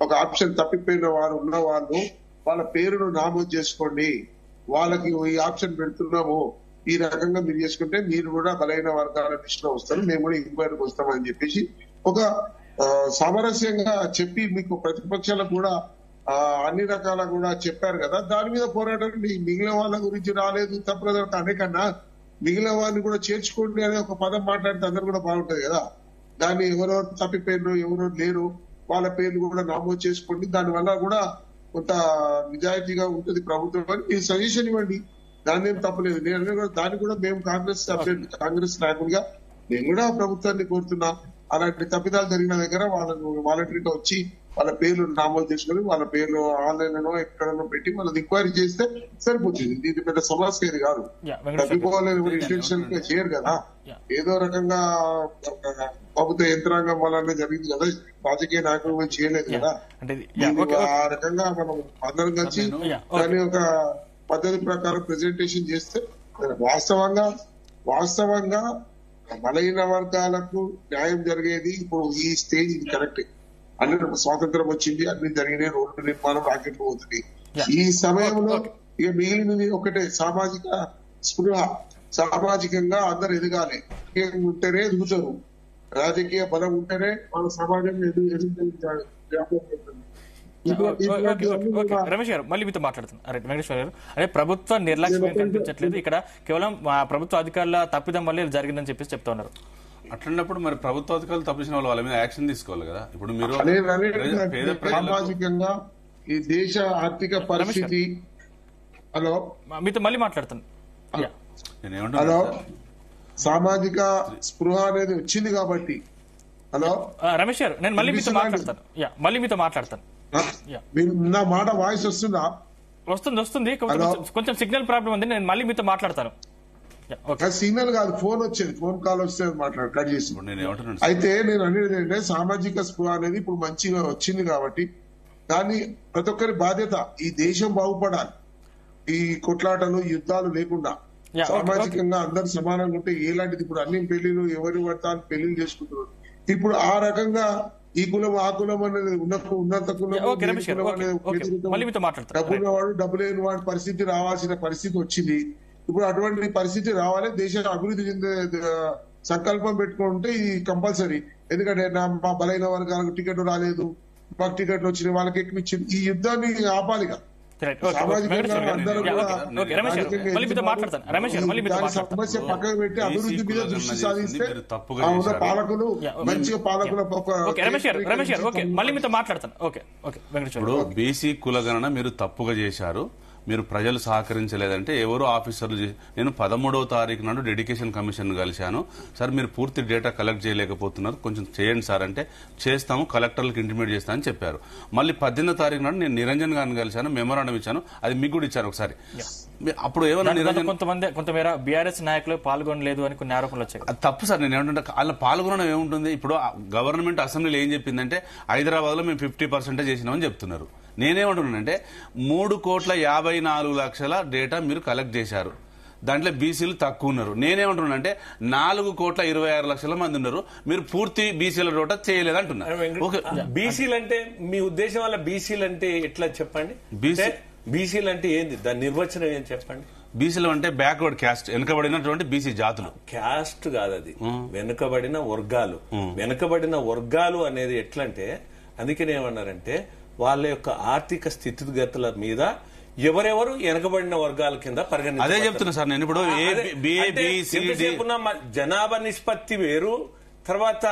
ఒక ఆప్షన్ తప్పిపోయిన వారు ఉన్న వాళ్ళు వాళ్ళ పేరును నామోదు చేసుకోండి, వాళ్ళకి ఈ ఆప్షన్ పెడుతున్నాము, ఈ రకంగా మీరు చేసుకుంటే మీరు కూడా బలైన వర్గాల లిస్టులో వస్తారు, మేము కూడా ఇంక్వైరీకి వస్తామని చెప్పేసి ఒక సామరస్యంగా చెప్పి మీకు ప్రతిపక్షాలకు కూడా అన్ని రకాల కూడా చెప్పారు కదా. దాని మీద పోరాటం. మిగిలిన వాళ్ళ గురించి రాలేదు తప్పలేదు అనేకన్నా మిగిలిన వారిని కూడా చేర్చుకోండి అనే ఒక పదం మాట్లాడితే అందరు కూడా బాగుంటది కదా. దాన్ని ఎవరెవరు తప్పిపోయినరు, ఎవరెవరు లేరు, వాళ్ళ పేర్లు కూడా నామోదు చేసుకోండి. దానివల్ల కూడా కొంత నిజాయితీగా ఉంటుంది ప్రభుత్వం అని మీరు సజెషన్ ఇవ్వండి. దాన్ని ఏం తప్పలేదు. నేను దాన్ని కూడా మేము కాంగ్రెస్ నాయకులుగా నేను కూడా ప్రభుత్వాన్ని కోరుతున్నా, అలాంటి తప్పిదాలు జరిగిన దగ్గర వాళ్ళను వాలంటరీగా వచ్చి వాళ్ళ పేర్లు నమోదు చేసుకుని వాళ్ళ పేర్లు ఆన్లైన్ ఎక్కడనో పెట్టి వాళ్ళని ఎంక్వైరీ చేస్తే సరిపోతుంది. ఇది పెద్ద సమస్య ఇది కాదు. తప్పిపోవాలని ఇంటెన్షన్ చేయరు కదా. ఏదో రకంగా ప్రభుత్వ యంత్రాంగం వల్ల జరిగింది కదా, రాజకీయ నాయకులు చేయలేదు కదా. ఆ రకంగా మనం అందరం కలిసి దాన్ని ఒక పద్ధతి ప్రకారం ప్రెజెంటేషన్ చేస్తే వాస్తవంగా బలహీన వర్గాలకు న్యాయం జరిగేది. ఇప్పుడు ఈ స్టేజ్ ఇది కరెక్ట్. అన్ని స్వాతంత్రం వచ్చింది, అన్ని జరిగినాయి, రోడ్డు నిర్మాణం రాకెట్లు పోతుంది. ఈ సమయంలో ఇక మిగిలినది ఒకటే సామాజిక స్పృహ. సామాజికంగా అందరు ఎదగాలి. ఉంటేనే ఎదుగుతారు. రాజకీయ బలం ఉంటేనే మన సమాజం ఎదుగుతారు. రమేష్ గారు మళ్ళీ మీతో మాట్లాడుతున్నాను. అరే వెంకటేశ్వర గారు, అదే ప్రభుత్వ నిర్లక్ష్యం కనిపించట్లేదు, ఇక్కడ కేవలం ప్రభుత్వ అధికారుల తప్పిదం వల్లే జరిగిందని చెప్పేసి చెప్తా ఉన్నారు. అట్లన్నప్పుడు మరి ప్రభుత్వ అధికారులు తప్పించిన వాళ్ళ మీద యాక్షన్ తీసుకోవాలి కదా. ఇప్పుడు మీరు సామాజికంగా ఈ దేశ ఆర్థిక పరిస్థితి హలో మీతో మళ్ళీ మాట్లాడుతాను. హలో సామాజిక స్పృహ అనేది వచ్చింది కాబట్టి హలో రమేష్ గారు నేను మళ్ళీ మీతో మాట్లాడతాను. నా మాట వాయిస్ వస్తుందా? వస్తుంది. కొంచెం సిగ్నల్ ప్రాబ్లం ఉంది. నేను మళ్ళీ మీతో మాట్లాడతాను. సిగ్నల్ కాదు, ఫోన్ వచ్చేది, ఫోన్ కాల్ వస్తే కట్ చేసి. అయితే నేను అనేది ఏంటంటే సామాజిక స్పృహ అనేది ఇప్పుడు మంచిగా వచ్చింది కాబట్టి దాన్ని ప్రతి ఒక్కరి బాధ్యత. ఈ దేశం బాగుపడాలి, ఈ కొట్లాటలు యుద్ధాలు లేకుండా సామాజికంగా అందరు సమానంగా ఉంటే ఎలాంటిది. ఇప్పుడు అన్ని పెళ్లిలు ఎవరి పడతాను పెళ్లిళ్ళు చేసుకుంటున్నారు. ఇప్పుడు ఆ రకంగా ఈ కులం ఆ కులం అనేది ఉన్నంత కులం డబ్బున్నవాడు డబ్బు లేని వాడి పరిస్థితి రావాల్సిన పరిస్థితి వచ్చింది. ఇప్పుడు అటువంటి పరిస్థితి రావాలి, దేశం అభివృద్ధి చెందే సంకల్పం పెట్టుకుంటే ఇది కంపల్సరీ. ఎందుకంటే మా బలైన వర్గాలకు టికెట్ రాలేదు, మాకు టికెట్లు వచ్చినాయి, వాళ్ళకి ఎక్కువ ఇచ్చింది. ఈ యుద్ధాన్ని ఆపాలిగా. సమస్య పక్కకు పెట్టి అభివృద్ధి మీద దృష్టి సాధిస్తే పాలకులు మంచిగా పాలకుల ఇప్పుడు బీసీ కులగణన మీరు తప్పుగా చేశారు, మీరు ప్రజలు సహకరించలేదంటే ఎవరు ఆఫీసర్లు. నేను 13వ తారీఖు నాడు డెడికేషన్ కమిషన్ కలిశాను. సార్ మీరు పూర్తి డేటా కలెక్ట్ చేయలేకపోతున్నారు, కొంచెం చేయండి సార్ అంటే చేస్తాము, కలెక్టర్లకు ఇంటిమేట్ చేస్తామని చెప్పారు. మళ్ళీ 18వ తారీఖు నాడు నేను నిరంజన్ గారిని కలిశాను, మెమోరాండం ఇచ్చాను, అది మీకు కూడా ఇచ్చారు ఒకసారి. అప్పుడు ఏమన్నా నిరంజన్ కొంతమేర బీఆర్ఎస్ నాయకులు పాల్గొనలేదు అని కొన్ని ఆరోపణలు వచ్చాయి. అది తప్పు సార్. నేను ఏమంటే అలా పాల్గొనడం ఏముంటుంది. ఇప్పుడు గవర్నమెంట్ అసెంబ్లీలో ఏం చెప్పిందంటే హైదరాబాద్ లో మేము 50% చేసినామని చెప్తున్నారు. నేనేమంటున్నానంటే 3,54,00,000 డేటా మీరు కలెక్ట్ చేశారు, దాంట్లో బీసీలు తక్కువ ఉన్నారు. నేనేమంటున్నానంటే 4,26,00,000 మంది ఉన్నారు, మీరు పూర్తి బీసీల డేటా చేయలేదంటున్నారు. బీసీలు అంటే మీ ఉద్దేశం వల్ల బీసీలు అంటే ఎట్లా చెప్పండి? బీసీలు అంటే ఏంది, దాని నిర్వచనం ఏం చెప్పండి? బీసీలు అంటే బ్యాక్వర్డ్ క్యాస్ట్, వెనుకబడినటువంటి బీసీ జాతులు. క్యాస్ట్ కాదు అది, వెనుకబడిన వర్గాలు. వెనుకబడిన వర్గాలు అనేది ఎట్లంటే అందుకనే ఏమన్నారంటే వాళ్ళ యొక్క ఆర్థిక స్థితిగతుల మీద ఎవరెవరు వెనకబడిన వర్గాల కింద పరిగణించారు. అదే చెప్తున్నా సార్ నేను. ఇప్పుడు జనాభా నిష్పత్తి వేరు, తర్వాత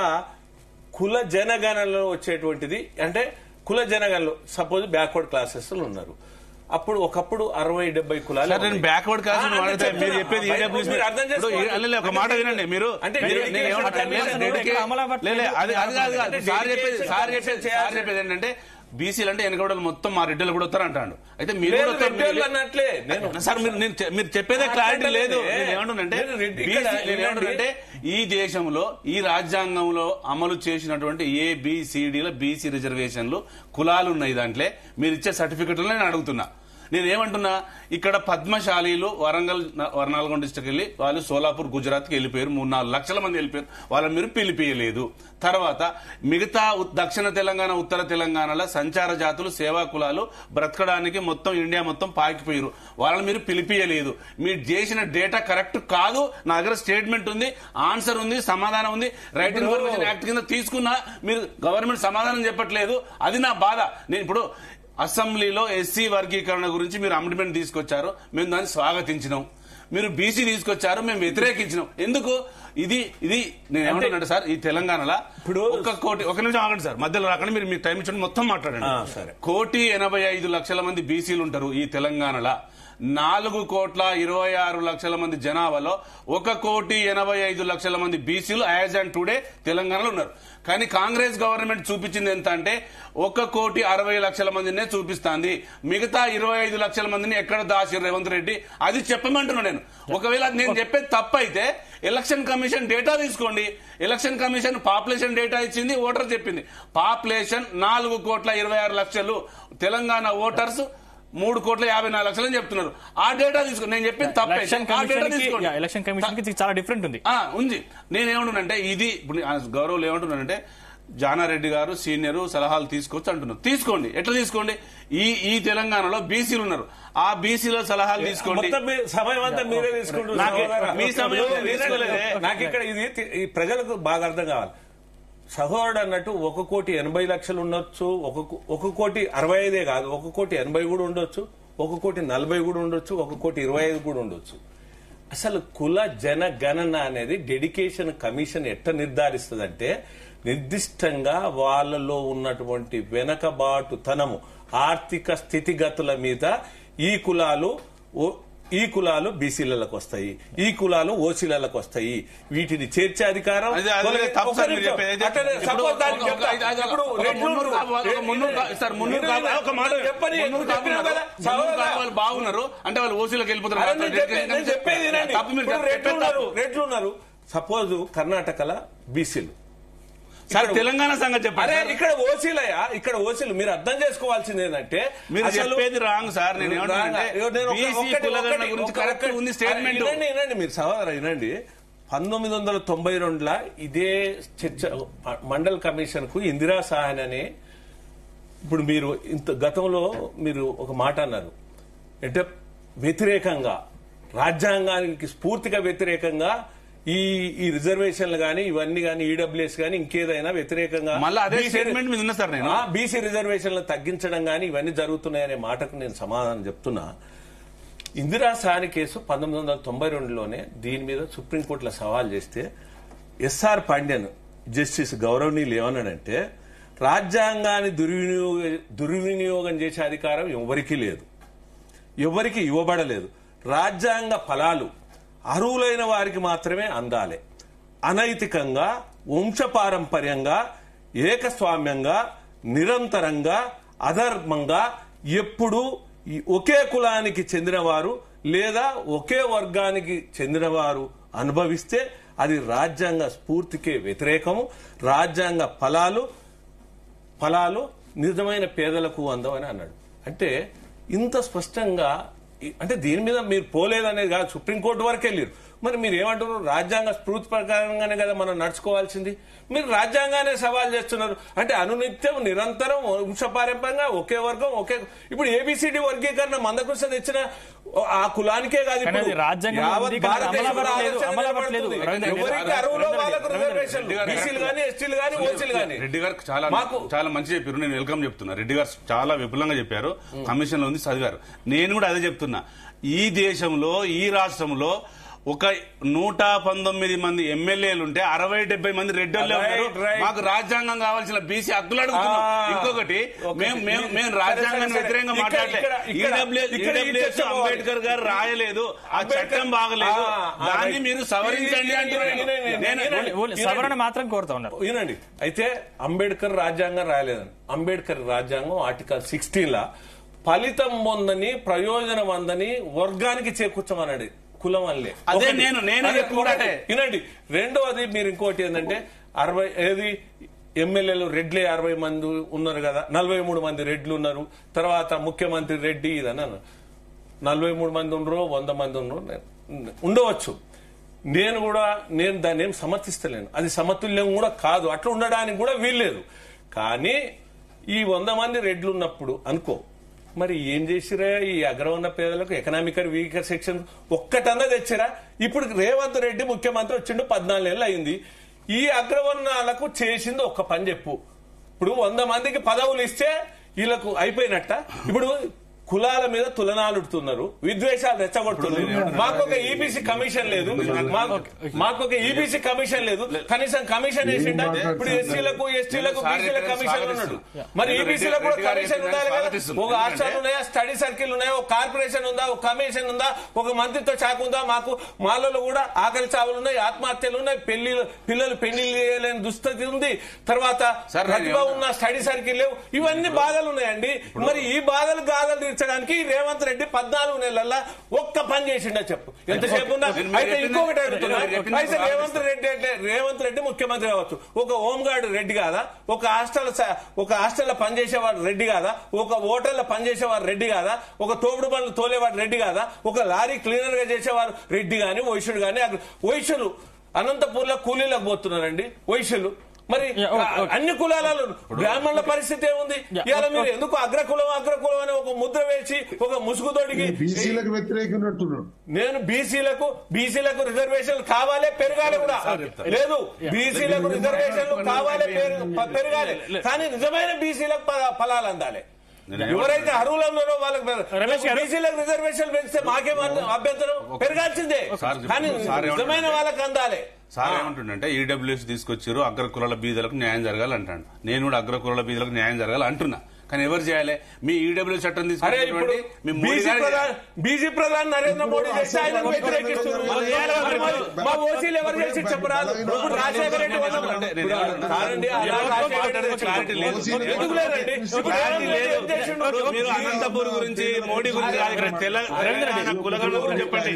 కుల జనగణనలో వచ్చేటువంటిది. అంటే కుల జనగణనలో సపోజ్ బ్యాక్వర్డ్ క్లాసెస్ ఉన్నారు, అప్పుడు ఒకప్పుడు 60-70 కులాలు బ్యాక్వర్డ్ క్లాస్ మీరు చెప్పేది ఒక మాట వినండి. మీరు చెప్పేది ఏంటంటే బీసీలు అంటే వెనకబడలు మొత్తం మా రెడ్డిలు కూడా వస్తారు అంటాడు. అయితే మీరు సార్ మీరు చెప్పేదే క్లారిటీ లేదు. నేనేమంటున్నానంటే ఈ దేశంలో ఈ రాజ్యాంగంలో అమలు చేసినటువంటి ABCDల బీసీ రిజర్వేషన్లు కులాలు ఉన్నాయి, దాంట్లో మీరు ఇచ్చే సర్టిఫికెట్లు నేను అడుగుతున్నా. నేనేమంటున్నా, ఇక్కడ పద్మశాలీలు నల్గొండ డిస్ట్రిక్ట్ వెళ్ళి వాళ్ళు సోలాపూర్ గుజరాత్ కి వెళ్ళిపోయారు, 3-4 లక్షల మంది వెళ్ళిపోయారు, వాళ్ళని మీరు పిలిపియలేదు. తర్వాత మిగతా దక్షిణ తెలంగాణ ఉత్తర తెలంగాణలో సంచార జాతులు సేవా కులాలు బ్రతకడానికి మొత్తం ఇండియా మొత్తం పాకిపోయారు, వాళ్ళని మీరు పిలిపియలేదు. మీరు చేసిన డేటా కరెక్ట్ కాదు, నా దగ్గర స్టేట్మెంట్ ఉంది, ఆన్సర్ ఉంది, సమాధానం ఉంది, రైట్ ఇన్ఫర్మేషన్ యాక్ట్ కింద తీసుకున్నా మీరు గవర్నమెంట్ సమాధానం చెప్పట్లేదు. అది నా బాధ. నేను ఇప్పుడు అసెంబ్లీలో ఎస్సీ వర్గీకరణ గురించి మీరు అమెండ్మెంట్ తీసుకొచ్చారు, మేము దాన్ని స్వాగతించినాం. మీరు బీసీ తీసుకొచ్చారు, మేము వ్యతిరేకించినాం. ఎందుకు ఇది నేను ఏమంటున్నాను సార్, ఈ తెలంగాణలో ఇప్పుడు ఒక నిమిషం ఆగండి సార్, మధ్యలో రాకండి, మీరు టైం ఇచ్చండి, మొత్తం మాట్లాడండి. 1,85,00,000 మంది బీసీలు ఉంటారు ఈ తెలంగాణలో. 4,26,00,000 మంది జనాభాలో 1,85,00,000 మంది బీసీలు యాజ్ అండ్ టుడే తెలంగాణలో ఉన్నారు. కానీ కాంగ్రెస్ గవర్నమెంట్ చూపించింది ఎంత అంటే 1,60,00,000 మందినే చూపిస్తాంది. మిగతా 25 లక్షల మందిని ఎక్కడ దాచి రేవంత్ రెడ్డి, అది చెప్పమంటున్నా నేను. ఒకవేళ నేను చెప్పేది తప్పు అయితే ఎలక్షన్ కమిషన్ డేటా తీసుకోండి. ఎలక్షన్ కమిషన్ పాపులేషన్ డేటా ఇచ్చింది, ఓటర్ చెప్పింది. పాపులేషన్ 4,26,00,000, తెలంగాణ ఓటర్స్ 3,54,00,000 అని చెప్తున్నారు. ఆ డేటా తీసుకోండి. నేను చెప్పింది తప్పే. ఎలక్షన్ కమిషన్ కి చాలా డిఫరెంట్ ఉంది. నేనేమంటున్నానంటే ఇది ఇప్పుడు గౌరవులు ఏమంటున్నానంటే జానారెడ్డి గారు సీనియర్ సలహాలు తీసుకోవచ్చు అంటున్నారు. తీసుకోండి. ఎట్లా తీసుకోండి? ఈ తెలంగాణలో బీసీలు ఉన్నారు. ఆ బీసీలో సలహాలు తీసుకోండి. సమయం అంతా మీరే తీసుకుంటున్నారు. మీ సమయం తీసుకోలేదే. నాకు ఇక్కడ ఇది ఈ ప్రజలకు బాగా అర్థం కావాలి. సహోదరుడు అన్నట్టు 1,80,00,000 ఉండొచ్చు, 1,65,000 కాదు, 1,80,000 కూడా ఉండొచ్చు, 1,40,000 కూడా ఉండొచ్చు, 1,25,000 కూడా ఉండొచ్చు. అసలు కుల జన గణన అనేది డెడికేషన్ కమిషన్ ఎట్లా నిర్ధారిస్తుందంటే నిర్దిష్టంగా వాళ్ళలో ఉన్నటువంటి వెనకబాటుతనము, ఆర్థిక స్థితిగతుల మీద ఈ కులాలు బీసీలకు వస్తాయి, ఈ కులాలు ఓసీలకు వస్తాయి, వీటిని చేర్చే అధికారం బాగున్నారు అంటే వాళ్ళు ఓసీలకు వెళ్ళిపోతారు. రెడ్లున్నారు. సపోజ్ కర్ణాటకలో బీసీలు, తెలంగాణ సంగతి చెప్పారు. ఇక్కడ ఓసీలయ్యా, ఇక్కడ ఓసీలు. మీరు అర్థం చేసుకోవాల్సింది ఏంటంటే మీరు చెప్పేది రాంగ్ సార్. నేను స్టేట్మెంట్ వినండి, మీరు సహోదరు వినండి. 1992లో ఇదే చర్చ మండల్ కమిషన్ కు ఇందిరా సహాయన్ అని, ఇప్పుడు మీరు గతంలో మీరు ఒక మాట అన్నారు అంటే వ్యతిరేకంగా, రాజ్యాంగానికి స్ఫూర్తిగా వ్యతిరేకంగా ఈ రిజర్వేషన్లు గానీ ఇవన్నీ గానీ ఈడబ్ల్యూఎస్ గానీ ఇంకేదైనా వ్యతిరేకంగా బీసీ రిజర్వేషన్లు తగ్గించడం గానీ ఇవన్నీ జరుగుతున్నాయనే మాటకు నేను సమాధానం చెప్తున్నా. ఇందిరా సహాని కేసు 1992లోనే దీని మీద సుప్రీంకోర్టులో సవాల్ చేస్తే ఎస్ఆర్ పాండ్యన్ జస్టిస్ గౌరవనీయులు ఏమన్నాడంటే రాజ్యాంగాన్ని దుర్వినియోగం చేసే అధికారం ఎవరికీ లేదు, ఎవరికి ఇవ్వబడలేదు. రాజ్యాంగ ఫలాలు అర్హులైన వారికి మాత్రమే అందాలి. అనైతికంగా, వంశపారంపర్యంగా, ఏకస్వామ్యంగా, నిరంతరంగా, అధర్మంగా ఎప్పుడు ఒకే కులానికి చెందినవారు లేదా ఒకే వర్గానికి చెందినవారు అనుభవిస్తే అది రాజ్యాంగ స్ఫూర్తికే వ్యతిరేకము. రాజ్యాంగ ఫలాలు నిజమైన పేదలకు అందమని అన్నాడు. అంటే ఇంత స్పష్టంగా, అంటే దీని మీద మీరు పోలేదనేది కాదు, సుప్రీంకోర్టు వరకు వెళ్ళారు. మరి మీరు ఏమంటున్నారు? రాజ్యాంగ స్ఫూర్తి ప్రకారంగానే కదా మనం నడుచుకోవాల్సింది. మీరు రాజ్యాంగానే సవాల్ చేస్తున్నారు. అంటే అనునిత్యం నిరంతరం వంశపారంపర్యంగా ఒకే వర్గం ఇప్పుడు ఏబిసిడి వర్గీకరణ మందకృష్ణ తెచ్చిన ఆ కులానికే కాదు, ఎవరికి అర్హులో వాళ్ళకు రిజర్వేషన్లు, బీసీలు గానీ, ఎస్టీలు గానీ, ఓసీలు గానీ. రెడ్డి గారు చాలా మంచి చెప్పారు. నేను వెల్కమ్ చెప్తున్నా. రెడ్డి గారు చాలా విపులంగా చెప్పారు. కమిషన్ లో ఉంది, చదివారు. నేను కూడా అదే చెప్తున్నా. ఈ దేశంలో, ఈ రాష్ట్రంలో ఒక 119 మంది ఎమ్మెల్యేలు ఉంటే 60-70 మంది రెడ్డోళ్ళే ఉన్నారు. మాకు రాజ్యాంగం కావాల్సిన బీసీ హక్కులు అడుగుతున్నాం. ఇంకొకటి, మేము రాజ్యాంగాన్ని వ్యతిరేకంగా మాట్లాడలేదు. అంబేద్కర్ గారు రాయలేదు, ఆ చట్టం బాగలేదు, దాన్ని మీరు సవరించండి అంటే సవరణ మాత్రం కోరుతా ఉన్నారు. వినండి, అయితే అంబేద్కర్ రాజ్యాంగం రాయలేదని. అంబేద్కర్ రాజ్యాంగం ఆర్టికల్ 16 ఫలితం పొందని, ప్రయోజనం అందని వర్గానికి చేకూర్చమన్నాడు, కులం వల్లే. అదే నేను వినండి. రెండోది మీరు ఇంకోటి ఏంటంటే 60 ఎమ్మెల్యేలు రెడ్లే 60 మంది ఉన్నారు కదా, 43 మంది రెడ్లు ఉన్నారు. తర్వాత ముఖ్యమంత్రి రెడ్డి ఇదని అన్నారు. 43 మంది ఉండరు, 100 మంది ఉండవచ్చు. నేను దాన్ని ఏం సమర్థిస్తలేను. అది సమతుల్యం కూడా కాదు, అట్లా ఉండడానికి కూడా వీల్లేదు. కానీ ఈ 100 మంది రెడ్లు ఉన్నప్పుడు అనుకో, మరి ఏం చేసిరా ఈ అగ్రవర్ణ పేదలకు ఎకనామికల్ వీకర్ సెక్షన్ ఒక్కటన్నా తెచ్చిరా? ఇప్పుడు రేవంత్ రెడ్డి ముఖ్యమంత్రి వచ్చిండు, 14 ఏళ్ళు అయింది. ఈ అగ్రవర్ణాలకు చేసింది ఒక్క పని చెప్పు. ఇప్పుడు 100 మందికి పదవులు ఇస్తే వీళ్ళకు అయిపోయినట్ట. ఇప్పుడు కులాల మీద తులనాలుడుతున్నారు, విద్వేషాలు రెచ్చగొడుతున్నారు. మాకు ఒక ఈబీసీ కమిషన్ లేదు, మాకు ఒక ఈబీసీ కమిషన్ లేదు, కనీసం కమిషన్ వేసిండా? ఇప్పుడు ఎస్సీలకు ఎస్టీలకు బీసీలకు కమిషన్ ఉన్నాడు, మరి ఈబీసీలకు కూడా కమిషన్ ఉండాలి కదా. ఒక హాస్టల్ ఉన్నాయా, స్టడీ సర్కిల్ ఉన్నాయా, ఒక కార్పొరేషన్ ఉందా, ఒక కమిషన్ ఉందా, ఒక మంత్రిత్వ శాఖ ఉందా? మాకు మాలలో కూడా ఆకలి చావులు ఉన్నాయి, ఆత్మహత్యలు ఉన్నాయి, పిల్లలు పెళ్లి చేయలేని దుస్థితి ఉంది, తర్వాత ప్రతిభ ఉన్న స్టడీ సర్కిల్ లేవు, ఇవన్నీ బాధలు ఉన్నాయండి. మరి ఈ బాధలు గాథలు తీర్చడానికి రేవంత్ రెడ్డి 14 నెలల్లో ఒక్క పని చేసిండా చెప్పు? ఎంతసేపు ఉన్నా. అయితే ఇంకొకటి అడుగుతున్నా, అయితే రేవంత్ రెడ్డి ముఖ్యమంత్రి కావచ్చు, ఒక హోంగార్డు రెడ్డి కాదా? ఒక హాస్టల్లో పనిచేసేవాడు రెడ్డి కాదా? ఒక హోటల్లో పనిచేసేవాడు రెడ్డి కాదా? ఒక తోపుడు బండ్లు తోలేవాడు రెడ్డి కాదా? ఒక లారీ క్లీనర్ గా చేసేవారు రెడ్డి గాని వైశ్యుడు గాని. వైశ్యులు అనంతపూర్లో కూలీలకు పోతున్నారండి వైశ్యులు. మరి అన్ని కులాలలో బ్రాహ్మణుల పరిస్థితి ఏముంది? ఇవాళ మీరు ఎందుకు అగ్రకులం అని ఒక ముద్ర వేసి ఒక ముసుగుదోడికి బీసీలకు వ్యతిరేకున్నట్టున్నాడు. నేను బీసీలకు రిజర్వేషన్లు కావాలి, పెరగాలి కూడా లేదు. బీసీలకు రిజర్వేషన్లు కావాలి, పెరగాలి, కానీ నిజమైన బీసీలకు ఫలాలు అందాలి. ఎవరైతే అర్హులు ఉన్నారో వాళ్ళకి బీసీలకు రిజర్వేషన్ పెంచితే మాకేం అభ్యంతరం? పెరగాల్సిందే, కానీ నిజమైన వాళ్ళకి అందాలి. సార్ ఏమంటుండే ఈడబ్ల్యూఎస్ తీసుకొచ్చారు, అగ్రకులాల బీదలకు న్యాయం జరగాలి అంటాడు. నేను కూడా అగ్రకులాల బీదలకు న్యాయం జరగాలి అంటున్నా, కానీ ఎవరు చేయాలి? మీ ఈడబ్ల్యూ చట్టం తీసుకుంటే బీజీ ప్రధాని నరేంద్ర మోడీ చేస్తే ఆయన వ్యతిరేకిస్తున్నారు. మా ఓసీలు ఎవరు చేసి చెప్పరాదు. ఇప్పుడు రాజశేఖర రెడ్డి మీరు అనంతపూర్ గురించి మోడీ గురించి తెలంగాణ కులగణ గురించి చెప్పండి.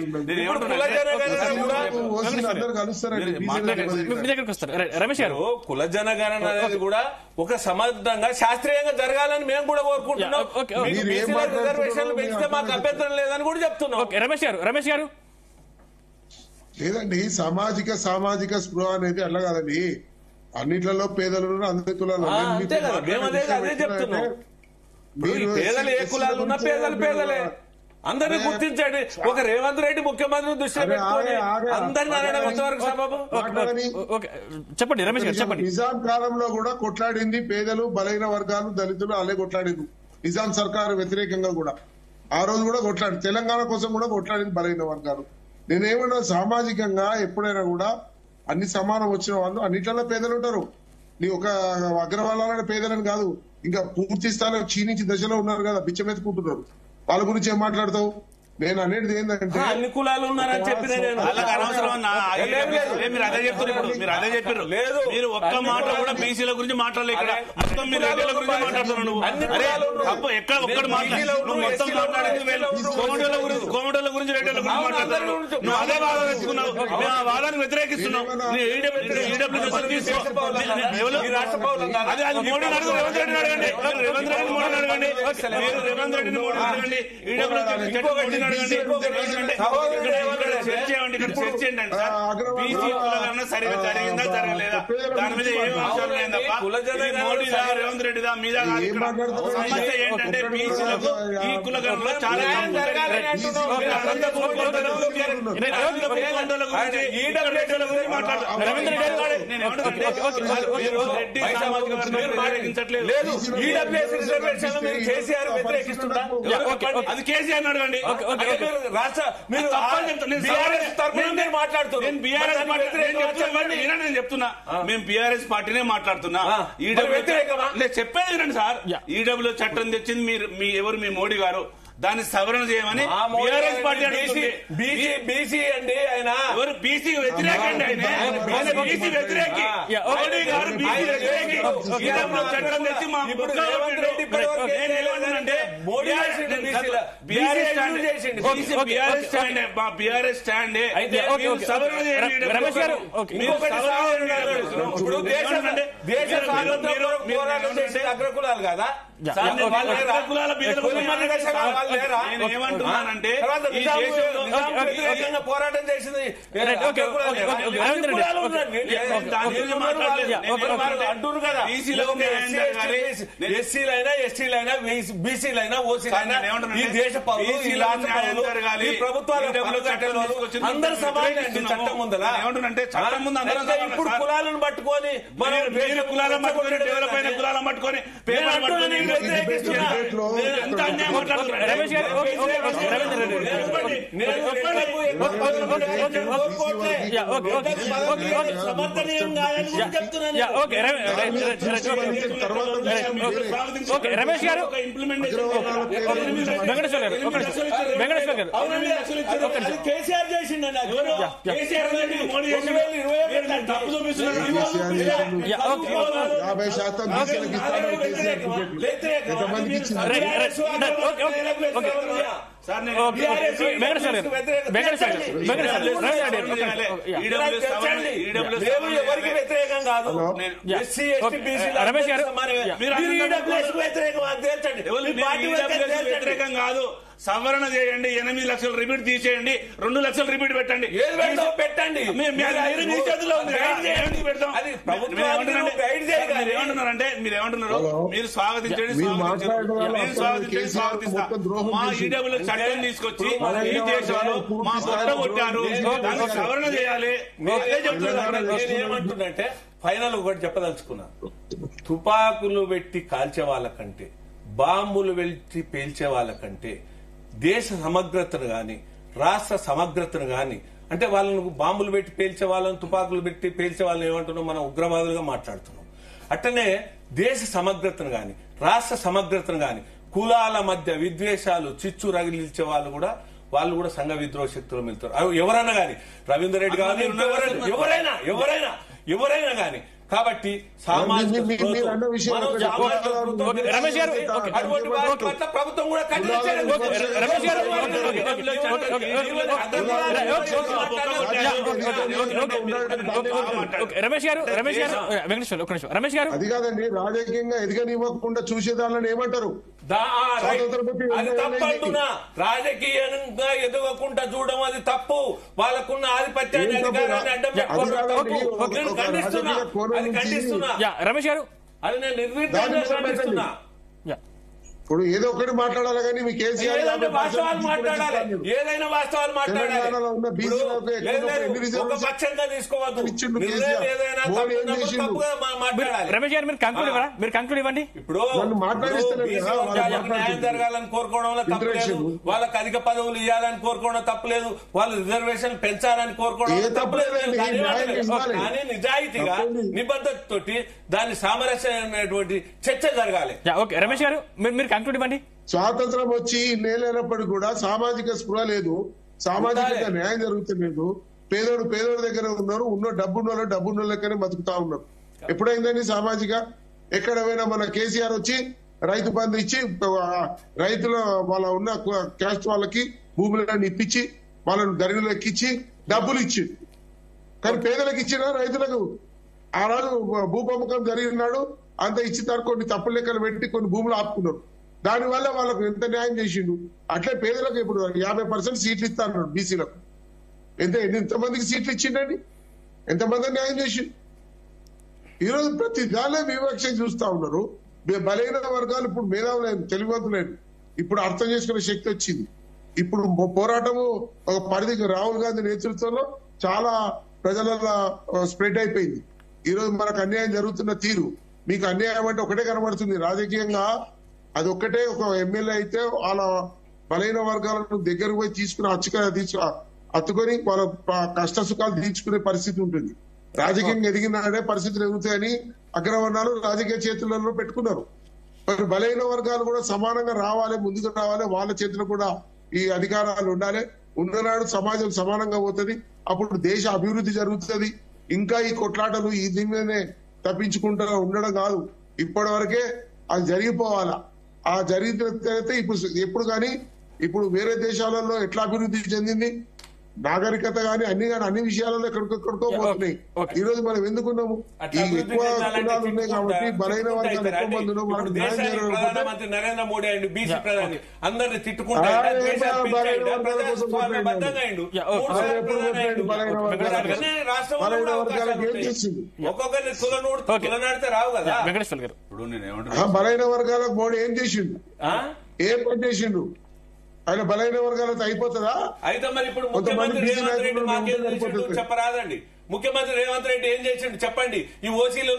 రమేష్ గారు, కుల జనగణన అనేది కూడా ఒక సమర్థంగా శాస్త్రీయంగా జరగాలని మేము కూడా కోరుకుంటున్నాం. రిజర్వేషన్లు పెంచితే మాకు అభ్యంతరం లేదని కూడా చెప్తున్నాం. రమేష్ గారు లేదండి, సామాజిక స్పృహ అనేది అట్లా కాదండి. అన్నిట్లలో పేదలు అందరి కులాలు అదే చెప్తున్నాం. పేదలు ఏ కులాలు ఉన్నా పేదలే అందరినీ గుర్తించండి. ఒక రేవంత్ రెడ్డి ముఖ్యమంత్రి దృష్టిలో పెట్టుకొని అందరినీ అనడం ఎంతవరకు సబబు? చెప్పండి రమేష్ గారు, చెప్పండి. నిజాం కాలంలో కూడా కొట్లాడింది పేదలు, బలహీన వర్గాలు, దళితులు అలే కొట్లాడింది. నిజాం సర్కారు వ్యతిరేకంగా కూడా ఆ రోజు కూడా కొట్లాడి, తెలంగాణ కోసం కూడా కొట్లాడింది బలహీన వర్గాలు. నేనేమన్నా సామాజికంగా ఎప్పుడైనా కూడా అన్ని సమానం వచ్చిన వాళ్ళు అన్నిట్లలో పేదలు ఉంటారు. నీ ఒక అగ్రవాళ్ళ పేదలని కాదు, ఇంకా పూర్తి స్థాయిలో క్షీణించి దశలో ఉన్నారు కదా, బిచ్చమెత్తుకుంటున్నారు. వాళ్ళ గురించి ఏం మాట్లాడతావు? నేను అనేది ఏంటంటే అన్ని కులాలు ఉన్నారని చెప్పిన నేను మీరు అదే చెప్తున్నారు. మీరు అదే చెప్పారు. లేదు, మీరు ఒక్క మాట కూడా బీసీల గురించి మాట్లాడలేదు. ఇక్కడ మొత్తం మీరు రెడ్డిల గురించి మాట్లాడుతున్నావు. నువ్వు అరే ఎక్కడ ఒక్కడు మాట్లాడు, మొత్తం మాట్లాడేది కోమటోళ్ళ గురించి రెడ్డిల గురించి మాట్లాడుతున్నావు. నువ్వు అదే వాదన తెచ్చుకున్నావు, మేము ఆ వాదాన్ని వ్యతిరేకిస్తున్నావు. అది మోడీని అడుగు, రేవంత్ రెడ్డిని అడగండి, రేవంత్ రెడ్డిని మోడీ అడగండి, ఈడబ్ల్యూ సరిగా జరిగిందా జరగలేదా దాని మీద ఏం అంశాలు లేదు తప్ప మోడీదా రేవంత్ రెడ్డిదా మీద సమస్య ఏంటంటే బీసీలకు ఈ కులగణంలో చాలా అది కేసీఆర్ అడగండి. నేను చెప్తున్నా, మేము బీఆర్ఎస్ పార్టీనే మాట్లాడుతున్నా. చెప్పేది వినండి సార్, ఈడబ్ల్యూ చట్టం తెచ్చింది మీ ఎవరు? మీ మోడీ గారు. దాన్ని సవరణ చేయమని బీఆర్ఎస్ పార్టీ బీసీ అండి. ఆయన ఎవరు? బీసీ వ్యతిరేక అండి. ఆయన బీసీ వ్యతిరేకి. మోడీ గారు బీసీ వ్యతిరేకి. చట్టం తెచ్చి మా బీఆర్ఎస్ స్టాండ్ సవరణ చేయండి. అగ్రకులాలు కదా ఏమంటున్నానంటే పోరాటం చేసింది అంటున్నారు కదా. ఎస్సీలైనా ఎస్టీలైనా బీసీలైనా ఓసీలైనా ఈ దేశ పౌరులు, ఈ రాష్ట్ర పౌరులు, ఈ ప్రభుత్వాలు అందరూ సమానం అండి చట్టం ముందర. ఏమంటున్నంటే చట్టం ముందు అందరూ. ఇప్పుడు కులాలను పట్టుకొని కులాలను పట్టుకొని డెవలప్ అయిన కులాలను పట్టుకొని వ్యతిరేకిస్తున్నారు. రమేష్ గారు రవీందర్ రెడ్డి రమేష్ గారు వెంకటేశ్వర గారు వెంకటేశ్వర గారు కేసీఆర్ చేసిండీ తప్పు చూపిస్తున్నారు. 50% బీసీలకు ఇస్తాను ఎవరికి వ్యతిరేకం కాదు. రమేష్ గారు వ్యతిరేకం కాదు. సవరణ చేయండి, 8 లక్షలు రిపీట్ తీసేయండి, 2 లక్షలు రిపీట్ పెట్టండి. పెట్టండి ఏమంటున్నారంటే మీరేమంటున్నారు? మీరు స్వాగతించండి, స్వాగతిస్తా. మా ఈడబ్ల్యూ చట్టం తీసుకొచ్చి ఈ దేశంలో మా పొట్ట కొట్టారు, దాన్ని సవరణ చేయాలి. ఏమంటుందంటే ఫైనల్ ఒకటి చెప్పదలుచుకున్నా. తుపాకులు పెట్టి కాల్చే వాళ్ళకంటే, బాంబులు పెట్టి పేల్చే వాళ్ళకంటే దేశ సమగ్రతను గాని రాష్ట్ర సమగ్రతను గాని, అంటే వాళ్ళను బాంబులు పెట్టి పేల్చే వాళ్ళని, తుపాకులు పెట్టి పేల్చే వాళ్ళని ఏమంటున్నాం మనం ఉగ్రవాదులుగా మాట్లాడుతున్నాం. అట్టనే దేశ సమగ్రతను గాని రాష్ట్ర సమగ్రతను గాని కులాల మధ్య విద్వేషాలు చిచ్చు రగిలించే వాళ్ళు కూడా సంఘ విద్రోహ శక్తులు వెళ్తారు. ఎవరైనా గాని, రవీందర్ రెడ్డి గాని, ఎవరైనా గాని. కాబట్టి సామాజిక ప్రభుత్వం కూడా రమేష్ గారు రమేష్ గారు అది కాదండి, రాజకీయంగా ఎదగనివ్వకుండా చూసేదాన్ని ఏమంటారు? అది తప్పంటున్నా. రాజకీయంగా ఎదగకుండా చూడడం అది తప్పు. వాళ్ళకున్న ఆధిపత్యాన్ని అధికారాన్ని అడ్డం ఖండిస్తున్నా. రమేష్ గారు అది నేను నిర్వీర్యంగా ఖండిస్తున్నా. ఇప్పుడు ఏదో ఒకటి మాట్లాడాలి కానీ మీ కేసీఆర్ వాస్తవాలు మాట్లాడాలి, ఏదైనా వాస్తవాలు మాట్లాడాలి. ఒక పక్షంగా తీసుకోవద్దు. రమేష్ గారు మీరు కంక్లూడ్ ఇవ్వండి. ఇప్పుడు న్యాయం జరగాలని కోరుకోవడంలో తప్పలేదు, వాళ్ళకి అధిక పదవులు ఇవ్వాలని కోరుకోవడం తప్పలేదు, వాళ్ళు రిజర్వేషన్ పెంచాలని కోరుకోవడం తప్పలేదు. కానీ నిజాయితీగా నిబద్ధతతోటి దాని సామరస్యమైనటువంటి చర్చ జరగాలి. రమేష్ గారు మీరు కంక్లూడ్ ఇవ్వండి. స్వాతంత్రం వచ్చి నేలైనప్పటికీ కూడా సామాజిక స్పృహ లేదు, సామాజిక న్యాయం జరుగుతలేదు. పేదోడు దగ్గర ఉన్నారు, డబ్బున్న లెక్కనే బతుకుతా ఉన్నారు. ఎప్పుడైందని సామాజిక? ఎక్కడ పోయినా మన కేసీఆర్ వచ్చి రైతు బంధు ఇచ్చి రైతుల వాళ్ళ ఉన్న క్యాస్ట్ వాళ్ళకి భూములను ఇప్పించి వాళ్ళను ధరలు ఎక్కించి డబ్బులు ఇచ్చి, కానీ పేదలకు ఇచ్చిన రైతులకు ఆ రోజు భూపమ్మకం జరిగినాడు, అంత ఇచ్చినారు. కొన్ని తప్పులు లెక్కలు పెట్టి కొన్ని భూములు ఆపుకున్నారు. దానివల్ల వాళ్ళకు ఎంత న్యాయం చేసిండు. అట్లే పేదలకు ఇప్పుడు 50% సీట్లు ఇస్తాను బీసీలకు. ఎంతమందికి సీట్లు ఇచ్చిండండి? ఎంతమంది న్యాయం చేసిండు? ఈరోజు ప్రతి దానిలో వివక్ష చూస్తా ఉన్నారు. బలైన వర్గాలు ఇప్పుడు మేధావులేదు, తెలివివంతులేదు. ఇప్పుడు అర్థం చేసుకునే శక్తి వచ్చింది. ఇప్పుడు పోరాటము ఒక పరిధికి రాహుల్ గాంధీ నేతృత్వంలో చాలా ప్రజలలో స్ప్రెడ్ అయిపోయింది. ఈ రోజు మనకు అన్యాయం జరుగుతున్న తీరు, మీకు అన్యాయం అంటే ఒకటే కనబడుతుంది. రాజకీయంగా అది ఒక్కటే. ఒక ఎమ్మెల్యే అయితే వాళ్ళ బలైన వర్గాలను దగ్గరకు పోయి తీసుకుని హత్తుకొని వాళ్ళ కష్ట సుఖాలు తీర్చుకునే పరిస్థితి ఉంటుంది. రాజకీయంగా ఎదిగినాడే పరిస్థితులు ఎదుగుతాయని అగ్రవర్ణాలు రాజకీయ చేతులలో పెట్టుకున్నారు. మరి బలైన వర్గాలు కూడా సమానంగా రావాలి, ముందుకు రావాలి. వాళ్ళ చేతిలో కూడా ఈ అధికారాలు ఉండాలి. ఉన్ననాడు సమాజం సమానంగా పోతుంది. అప్పుడు దేశ అభివృద్ధి జరుగుతుంది. ఇంకా ఈ కొట్లాటలు ఈ దీనిలోనే తప్పించుకుంటూ ఉండడం కాదు. ఇప్పటి వరకే అది జరిగిపోవాలా. ఆ జరిగిన తర్వాత ఎప్పుడు కానీ ఇప్పుడు వేరే దేశాలలో ఎట్లా అభివృద్ధి చెందింది నాగరికత గాని అన్ని విషయాలలో ఎక్కడికో పోతున్నాయి. ఈ రోజు మనం ఎందుకున్నాము? ఈ ఎక్కువ కులాలు ఉన్నాయి కాబట్టి బలైన వర్గాలు ఎక్కువ మంది ప్రధానమంత్రి నరేంద్ర మోడీ అండి, బీసీ ప్రధాని అందరిని తిట్టుకుంటా ఒక్కొక్కరిని కులనాడితే రావు కదా. బలైన వర్గాలకు మోడీ ఏం చేసిండు? ఏం పని చేసిండు? ఆయన బలైన వర్గాలతో అయిపోతుందా? అయితే మరి ఇప్పుడు ముఖ్యమంత్రి రేవంత్ రెడ్డి మాకేం చెప్పరాదండి. ముఖ్యమంత్రి రేవంత్ రెడ్డి ఏం చేసిండు చెప్పండి. ఈ ఓసీలు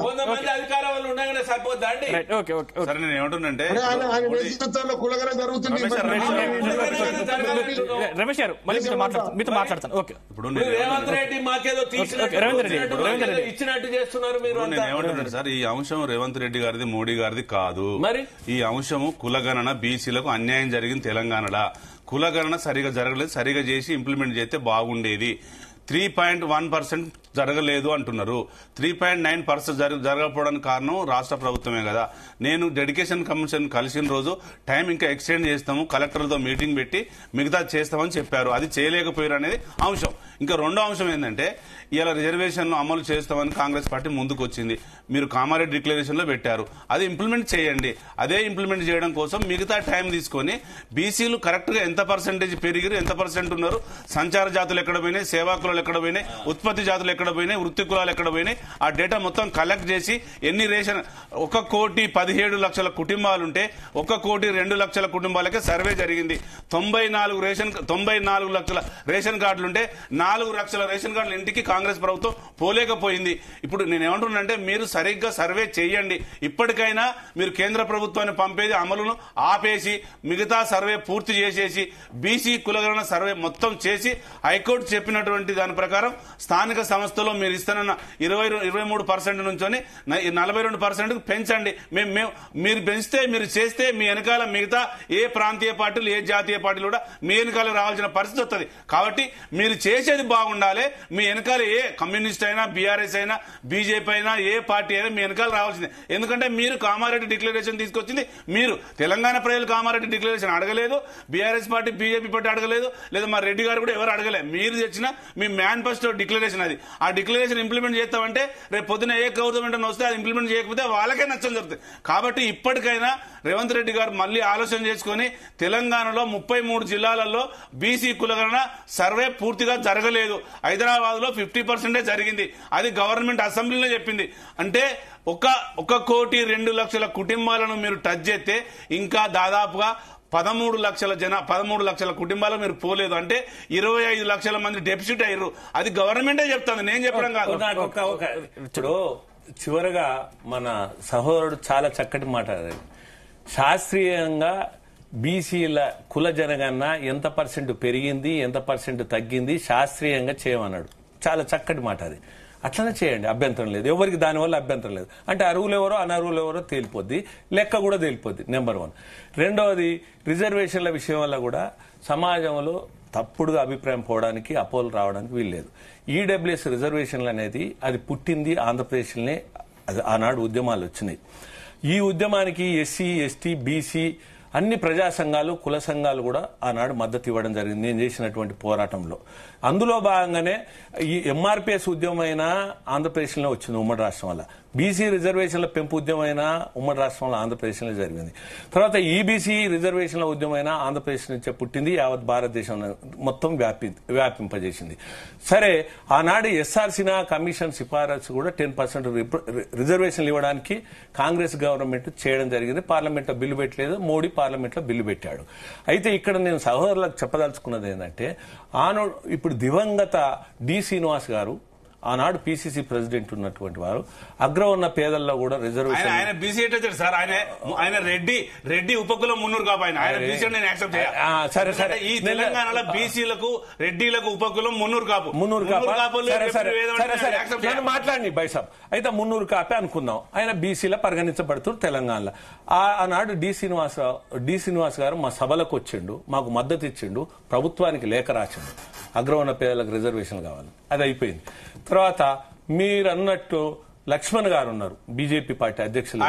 కొంతమంది అధికార వాళ్ళు ఉండగానే సరిపోద్దా అండి? సరే నేను ఏమంటున్నంటే కులగన జరుగుతుంది. రమేష్ గారు మళ్ళీ మీతో మాట్లాడతాను. ఓకే, ఇప్పుడు రేవంత్ రెడ్డి మాకేదో ఇచ్చినట్టు చేస్తున్నారు మీరు. నేను ఏమంటున్నాను సార్, ఈ అంశం రేవంత్ రెడ్డి గారిది మోడీ గారిది కాదు. మరి ఈ అంశము కులగణన బీసీలకు అన్యాయం జరిగింది తెలంగాణలో. కులగణన సరిగా జరగలేదు, సరిగా చేసి ఇంప్లిమెంట్ చేస్తే బాగుండేది. 3.1% జరగలేదు అంటున్నారు. 3.9% జరగకపోవడానికి కారణం రాష్ట్ర ప్రభుత్వమే కదా. నేను డెడికేషన్ కమిషన్ కలిసిన రోజు టైం ఇంకా ఎక్స్టెండ్ చేస్తాము, కలెక్టర్లతో మీటింగ్ పెట్టి మిగతా చేస్తామని చెప్పారు. అది చేయలేకపోయారు అనేది అంశం. ఇంకా రెండో అంశం ఏంటంటే ఇలా రిజర్వేషన్లు అమలు చేస్తామని కాంగ్రెస్ పార్టీ ముందుకు వచ్చింది. మీరు కామారెడ్డి డిక్లరేషన్ లో పెట్టారు, అది ఇంప్లిమెంట్ చేయండి. అదే ఇంప్లిమెంట్ చేయడం కోసం మిగతా టైం తీసుకొని బీసీలు కరెక్ట్ గా ఎంత పర్సెంటేజ్ పెరిగారు, ఎంత పర్సెంట్ ఉన్నారు, సంచార జాతులు ఎక్కడ పోయినాయి, సేవా కులాలు ఎక్కడ పోయినాయి, ఉత్పత్తి జాతులు ఎక్కడ పోయినాయి, వృత్తి కులాలు ఎక్కడ పోయినాయి, ఆ డేటా మొత్తం కలెక్ట్ చేసి ఎన్ని రేషన్ 1,17,00,000 కుటుంబాలుంటే 1,02,00,000 కుటుంబాలకే సర్వే జరిగింది. 94 లక్షల రేషన్ కార్డులుంటే 4 లక్షల రేషన్ కార్డులు ఇంటికి కాంగ్రెస్ ప్రభుత్వం పోలేకపోయింది. ఇప్పుడు నేనేమంటున్నానంటే మీరు సరిగ్గా సర్వే చేయండి. ఇప్పటికైనా మీరు కేంద్ర ప్రభుత్వాన్ని పంపేది అమలును ఆపేసి మిగతా సర్వే పూర్తి చేసేసి బీసీ కులగణన సర్వే మొత్తం చేసి హైకోర్టు చెప్పినటువంటి దాని ప్రకారం స్థానిక సంస్థలో మీరు ఇస్తానన్న 23% నుంచి 42% పెంచండి. మీరు పెంచితే, మీరు చేస్తే మీ వెనకాల మిగతా ఏ ప్రాంతీయ పార్టీలు, ఏ జాతీయ పార్టీలు కూడా మీ వెనకాల రావాల్సిన పరిస్థితి వస్తుంది. కాబట్టి మీరు చేసేది బాగుండాలి. మీ వెనకాల ఏ కమ్యూనిస్ట్ అయినా, బీఆర్ఎస్ అయినా, బీజేపీ అయినా, ఏ పార్టీ అయినా మీ వెనకాల రావాల్సిందే. ఎందుకంటే మీరు కామారెడ్డి డిక్లరేషన్ తీసుకొచ్చింది మీరు. తెలంగాణ ప్రజలు కామారెడ్డి డిక్లరేషన్ అడగలేదు, బీఆర్ఎస్ పార్టీ, బీజేపీ పార్టీ అడగలేదు, లేదా మా రెడ్డి గారు కూడా ఎవరు అడగలేదు. మీరు తెచ్చిన మీ మేనిఫెస్టో డిక్లరేషన్ అది. ఆ డిక్లరేషన్ ఇంప్లిమెంట్ చేస్తామంటే రేపు పొద్దున ఏ గవర్నమెంట్ వస్తే అది ఇంప్లిమెంట్ చేయకపోతే వాళ్ళకే నష్టం జరుగుతుంది. కాబట్టి ఇప్పటికైనా రేవంత్ రెడ్డి గారు మళ్ళీ ఆలోచన చేసుకుని తెలంగాణలో 33 జిల్లాలలో బీసీ కులగణన సర్వే పూర్తిగా జరగలేదు. హైదరాబాద్ లో 50% జరిగింది. అది గవర్నమెంట్ అసెంబ్లీలో చెప్పింది. అంటే 1,02,00,000 కుటుంబాలను మీరు టచ్ చేస్తే ఇంకా దాదాపుగా 13 లక్షల కుటుంబాలు మీరు పోలేదు. అంటే 25 లక్షల మంది డెఫిసిట్ అయ్యారు. అది గవర్నమెంటే చెప్తాను, నేను చెప్పడం కాదు. ఇప్పుడు చివరగా మన సహోదరుడు చాలా చక్కటి మాట్లాడారు. శాస్త్రీయంగా బీసీల కుల జనగణన ఎంత పర్సెంట్ పెరిగింది, ఎంత పర్సెంట్ తగ్గింది శాస్త్రీయంగా చేయమన్నాడు. చాలా చక్కటి మాట అది. అట్లనే చేయండి, అభ్యంతరం లేదు. ఎవరికి దానివల్ల అభ్యంతరం లేదు. అంటే అర్హులు ఎవరో అనర్హులు ఎవరో తేలిపోద్ది, లెక్క కూడా తేలిపోద్ది. నెంబర్ 1. రెండవది, రిజర్వేషన్ల విషయం వల్ల కూడా సమాజంలో తప్పుడుగా అభిప్రాయం పోవడానికి, అపోలు రావడానికి వీల్లేదు. ఈడబ్ల్యూఎస్ రిజర్వేషన్లు అనేది అది పుట్టింది ఆంధ్రప్రదేశ్లోనే. ఆనాడు ఉద్యమాలు వచ్చినాయి. ఈ ఉద్యమానికి ఎస్సీ, ఎస్టీ, బీసీ అన్ని ప్రజా సంఘాలు, కుల సంఘాలు కూడా ఆనాడు మద్దతు ఇవ్వడం జరిగింది నేను చేసినటువంటి పోరాటంలో. అందులో భాగంగానే ఈ ఎంఆర్పీఎస్ ఉద్యమం అయినా ఆంధ్రప్రదేశ్లో వచ్చింది ఉమ్మడి రాష్ట్రం వల్ల. బీసీ రిజర్వేషన్ల పెంపు ఉద్యమం అయినా ఉమ్మడి రాష్ట్రంలో ఆంధ్రప్రదేశ్లో జరిగింది. తర్వాత ఈబీసీ రిజర్వేషన్ల ఉద్యమం అయినా ఆంధ్రప్రదేశ్ నుంచే పుట్టింది, యావత్ భారతదేశం మొత్తం వ్యాపింపజేసింది. సరే, ఆనాడు ఎస్ఆర్సీనా కమిషన్ సిఫారసు కూడా 10% రిజర్వేషన్లు ఇవ్వడానికి కాంగ్రెస్ గవర్నమెంట్ చేయడం జరిగింది. పార్లమెంట్లో బిల్లు పెట్టలేదు, మోడీ పార్లమెంట్లో బిల్లు పెట్టాడు. అయితే ఇక్కడ నేను సహోదరులకు చెప్పదలుచుకున్నది ఏంటంటే, ఇప్పుడు దివంగత డి శ్రీనివాస్ గారు ఆనాడు పిసిసి ప్రెసిడెంట్ ఉన్నటువంటి వారు అగ్రవర్ణ పేదల్లో కూడా రిజర్వేషన్. ఆయన బీసీ సార్, ఆయన రెడ్డి ఉపకులం మున్నూరు కాపు. ఆయన బీసీ నేను యాక్సెప్ట్ చేయాలి. సరే సరే, ఈ తెలంగాణలో బీసీలకు, రెడ్డిలకు ఉపకులం మున్నూరు కాపు. మాట్లాడి బైసాబ్ అయితే మున్నూరు కాపే అనుకుందాం. ఆయన బీసీలో పరిగణించబడుతున్నారు తెలంగాణలో. ఆనాడు డి శ్రీనివాస్ గారు మా సభలకు వచ్చిండు, మాకు మద్దతు ఇచ్చిండు, ప్రభుత్వానికి లేఖ రాసిండు, అగ్రవర్ణ పేదలకు రిజర్వేషన్లు కావాలి. అది అయిపోయింది. తర్వాత మీరు అన్నట్టు లక్ష్మణ్ గారు ఉన్నారు, బీజేపీ పార్టీ అధ్యక్షులు,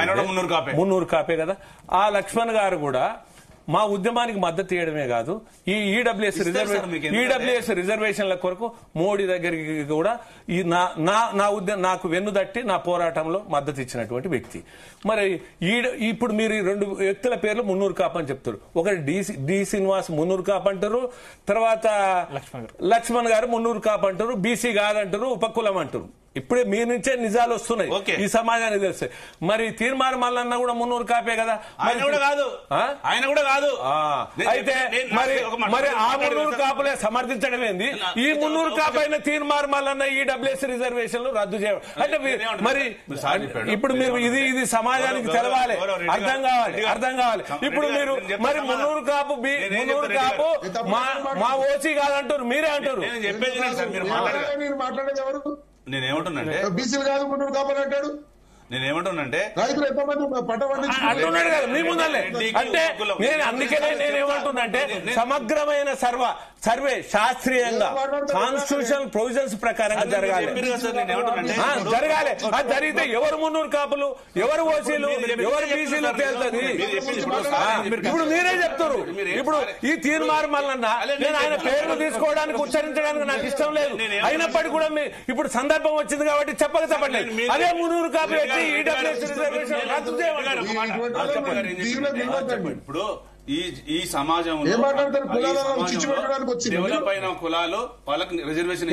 మున్నూరు కాపే కదా. ఆ లక్ష్మణ్ గారు కూడా మా ఉద్యమానికి మద్దతు ఇవ్వడమే కాదు, ఈ ఈడబ్ల్యూఎస్ రిజర్వేషన్ల కొరకు మోడీ దగ్గరికి కూడా నాకు వెన్నుదట్టి నా పోరాటంలో మద్దతు ఇచ్చినటువంటి వ్యక్తి. మరి ఇప్పుడు మీరు 2 వ్యక్తుల పేర్లు మున్నూరు కాపు అని చెప్తారు. ఒకటి డి శ్రీనివాస్ మున్నూరు కాపు అంటారు, తర్వాత లక్ష్మణ్ గారు మున్నూరు కాపు అంటారు, బీసీ కాదంటారు, ఉపకులం అంటారు. ఇప్పుడే మీ నుంచే నిజాలు వస్తున్నాయి. ఓకే. ఈ సమాజానికి తెలుస్తాయి. మరి తీర్మానం మల్లన్న కూడా 300 కాపే కదా. ఆయన కూడా కాదు. అయితే మరి ఆ 300 కాపులే సమర్థించడం ఏంది? ఈ 300 కాపు అయిన తీర్మానం మల్లన్న ఈడబ్ల్యూఎస్ రిజర్వేషన్లు రద్దు చేయడం అంటే మరి ఇప్పుడు మీరు ఇది సమాజానికి తెలవాలి, అర్థం కావాలి. ఇప్పుడు మీరు మరి 300 కాపు మా ఓసీ కాదంటారు, మీరే అంటారు. మాట్లాడేది ఎవరు? నేనేమంటున్నానంటే బీసీలు కాదు 300 కాపులు అంటాడు. నేనేమంటున్నానంటే రైతులు ఎంతమంది పంట అంటున్నాడు కదా మీ ముందలే. అంటే అందుకనే నేనేమంటున్నానంటే సమగ్రమైన సర్వే శాస్త్రీయంగా కాన్స్టిట్యూషన్ ప్రొవిజన్స్ ప్రకారంగా జరగాలి. అది జరిగితే ఎవరు 300 కాపులు, ఎవరు ఓసీలు, ఎవరు బీసీలు తేలుతుంది. ఇప్పుడు మీరే చెప్తారు. ఇప్పుడు ఈ తీర్మానం మల్లన్న నేను ఆయన పేర్లు తీసుకోవడానికి ఉచ్చరించడానికి నాకు ఇష్టం లేదు. అయినప్పటికీ కూడా ఇప్పుడు సందర్భం వచ్చింది కాబట్టి చెప్పక తప్పట్లేదు. అదే 300 కాపులు వచ్చి ఈడబ్ల్యూఎస్ రిజర్వేషన్ రద్దు చేయమన్నారు. ఇప్పుడు ఈ సమాజంలో డెవలప్ అయిన కులాలు వాళ్ళకి రిజర్వేషన్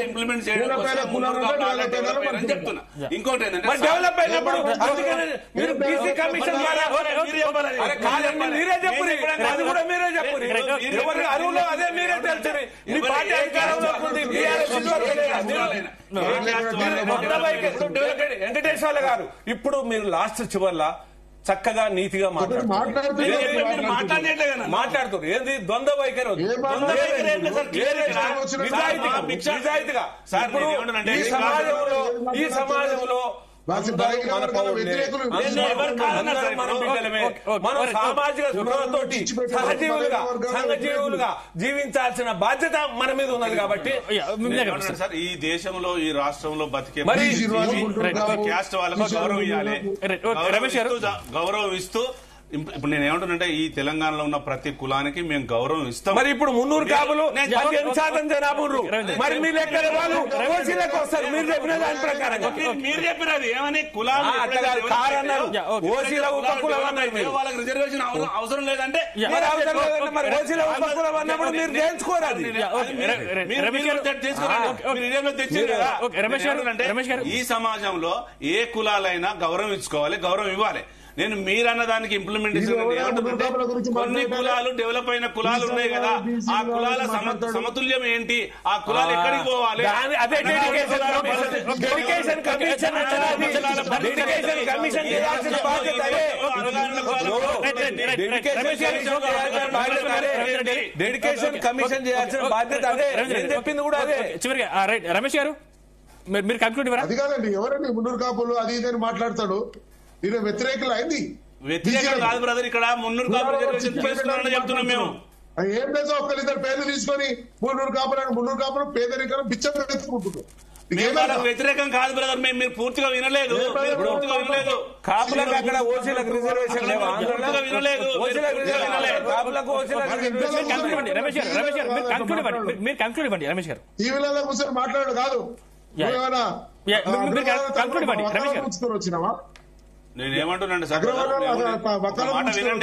ఇంప్లిమెంట్ చేయడం చెప్తున్నా. ఇంకోటి డెవలప్ అయినప్పుడు మీరు బీసీ కమిషన్ మీరే చెప్పండి, అది కూడా మీరే చెప్పండి. ఎవరి అరువులో అదే మీరే తెలుసు. మీ పార్టీ అధికారంలో వెంకటేశ్వర్ల గారు ఇప్పుడు మీరు లాస్ట్ చివర్లా చక్కగా నీతిగా మాట్లాడుతారు. ఏంది ద్వంద్వ వైఖరి? నిజాయితీగా ఈ సమాజంలో మనం సామాజిక స్పృహతోటి సంఘజీవులుగా జీవించాల్సిన బాధ్యత మన మీద ఉన్నది. కాబట్టి సార్ ఈ దేశంలో ఈ రాష్ట్రంలో బతికే క్యాస్ట్ వాళ్ళకు గౌరవం ఇవ్వాలి. గౌరవం ఇస్తూ ఇప్పుడు నేను ఏమంటున్నానంటే ఈ తెలంగాణలో ఉన్న ప్రతి కులానికి మేము గౌరవం ఇస్తాం. మరి ఇప్పుడు 300 కాపులు 15% జనాభా మరి మీ లెక్క వాళ్ళు ఓసీలకు వస్తారు. మీరు చెప్పిన దాని ప్రకారంగా మీరు చెప్పినది ఏమని కులాలు ఓసీల ఉపకులం అన్నారు. వాళ్ళకి రిజర్వేషన్ అవసరం లేదంటే మరి ఓసీల ఉపకులం అన్నప్పుడు మీరు చేయించుకోరాదు. ఈ సమాజంలో ఏ కులాలైనా గౌరవం ఇచ్చుకోవాలి, గౌరవం ఇవ్వాలి. నేను మీరన్న దానికి ఇంప్లిమెంటేషన్ కొన్ని కులాలు డెవలప్ అయిన కులాలు ఉన్నాయి కదా, ఆ కులాల సమతుల్యం ఏంటి, ఆ కులాలు ఎక్కడికి పోవాలి? అదే డెడికేషన్ కమిషన్ చేయాల్సిన బాధ్యత అదే. నేను చెప్పింది కూడా అదే. చివరిగా రమేష్ గారు మీరు కంక్లూడ్ ఇవ్వరా? అది కాదండి, ఎవరండి 300 కాపులు అది ఇదని మాట్లాడతాడు. నేను వ్యతిరేకులు అయింది వ్యతిరేకం కాదు బ్రదర్. ఇక్కడ 300 కాపులు చెప్తున్నాం మేము. ఏం లేదు, ఒక్కరిద్దరు పేర్లు తీసుకొని 300 కాపులు పేదరికం బిచ్చం ఎత్తుకుంటున్నారు. వ్యతిరేకం కాదు బ్రదర్. మీరు పూర్తిగా వినలేదు. కాపులకు అక్కడ ఓసీలకు రిజర్వేషన్ లేవా? వినలేదు. మీరు కంక్లూడ్ ఇవ్వండి రమేష్ గారు. టీవీలలో కూర్చొని మాట్లాడు కాదు. వచ్చినావా? నేనేమంటున్నాను సార్,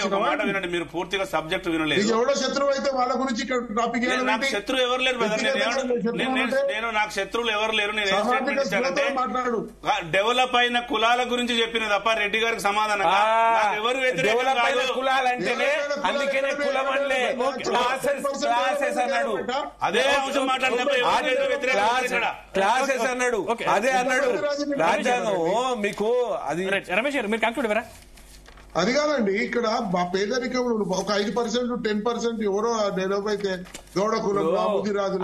ఒక మాట వినండి. మీరు పూర్తిగా సబ్జెక్ట్ వినలేదు. ఎవడో శత్రువు అయితే వాళ్ళ గురించి ఇక్కడ టాపిక్ నాకు శత్రువు ఎవరు లేరు బ్రదర్. నాకు శత్రువులు ఎవరు లేరు. నేను మాట్లాడు డెవలప్ అయిన కులాల గురించి చెప్పిన తప్ప రెడ్డి గారికి సమాధానం ఎవరు కులాలంటేనే అందుకనే కులం అంటే అన్నాడు. అదే అంశం క్లాసెస్ అన్నాడు. అదే అన్నాడు రాజ్యాంగం. మీకు అది రమేష్ గారు మీరు కంక్లూడ్ ఇవ్వరా? అది కాదండి, ఇక్కడ పేదరికం ఒక 5% 10% ఎవరో డెవలప్ అయితే గౌడ కులం ముదిరాజులు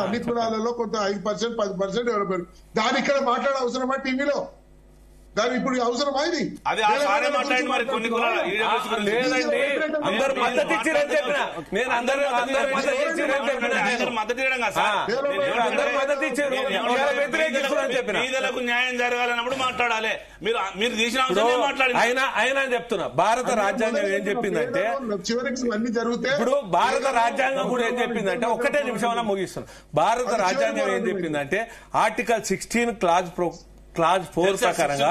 అన్ని కులాలలో కొంత 5% 10% డెవలప్ అయ్యారు. దాని ఇక్కడ మాట్లాడే అవసరమా టీవీలో? దాని ఇప్పుడు అవసరమా? ఇది లేదండి. అందరు మద్దతు ఇచ్చిరని చెప్పిన నేను అందరూ మద్దతు ఇచ్చారు, వ్యతిరేకిస్తారని చెప్పిన. పేదలకు న్యాయం జరగాలన్నప్పుడు మాట్లాడాలి. మీరు తీసిన ఆయన చెప్తున్నా. భారత రాజ్యాంగం ఏం చెప్పిందంటే చివరికి అన్ని జరుగుతాయి. ఇప్పుడు భారత రాజ్యాంగం కూడా ఏం చెప్పిందంటే ఒక్కటే నిమిషంలో ముగిస్తున్నాం. భారత రాజ్యాంగం ఏం చెప్పిందంటే ఆర్టికల్ 16 క్లాజ్ 4 ప్రకారంగా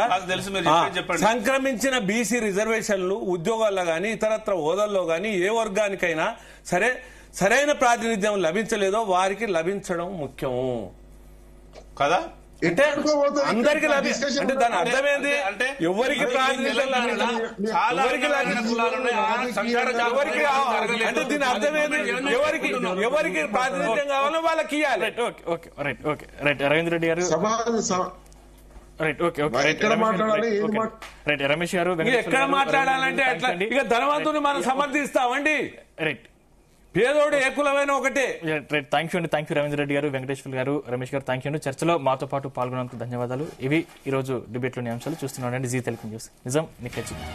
సంక్రమించిన బీసీ రిజర్వేషన్లు ఉద్యోగాల్లో గానీ ఇతరత్ర హోదాల్లో గానీ ఏ వర్గానికైనా సరైన ప్రాతినిధ్యం లభించలేదో వారికి లభించడం ముఖ్యము. కదా అందరికి అంటే దాని అర్థమేంది? అంటే ఎవరికి ప్రాతినిధ్యం చాలా అంటే దీని అర్థమేంది? ఎవరికి ప్రాతినిధ్యం కావాలో వాళ్ళకి ఇవ్వాలి. రైట్ రవీంద్ర రెడ్డి గారు, రైట్ ఓకే ఓకే ఎక్కడ మాట్లాడాలి, రైట్ రమేష్ గారు, ఎక్కడ మాట్లాడాలంటే అట్లా ఇక ధనవంతుని మనం సమర్థిస్తామండి. రైట్ పేదోడు ఏ కులమైన ఒకటే. రైట్ థ్యాంక్ యూ అండి. థ్యాంక్ యూ రవీంద్ర రెడ్డి గారు, వెంకటేశ్వర్ గారు, రమేష్ గారు, థ్యాంక్ యూ అండి. చర్చలో మాతో పాటు పాల్గొన్నందుకు ధన్యవాదాలు. ఇవి ఈ రోజు డిబేట్లోని అంశాలు. చూస్తున్నాం అండి జీ తెలుగు న్యూస్, నిజం నిఖచ్చితం.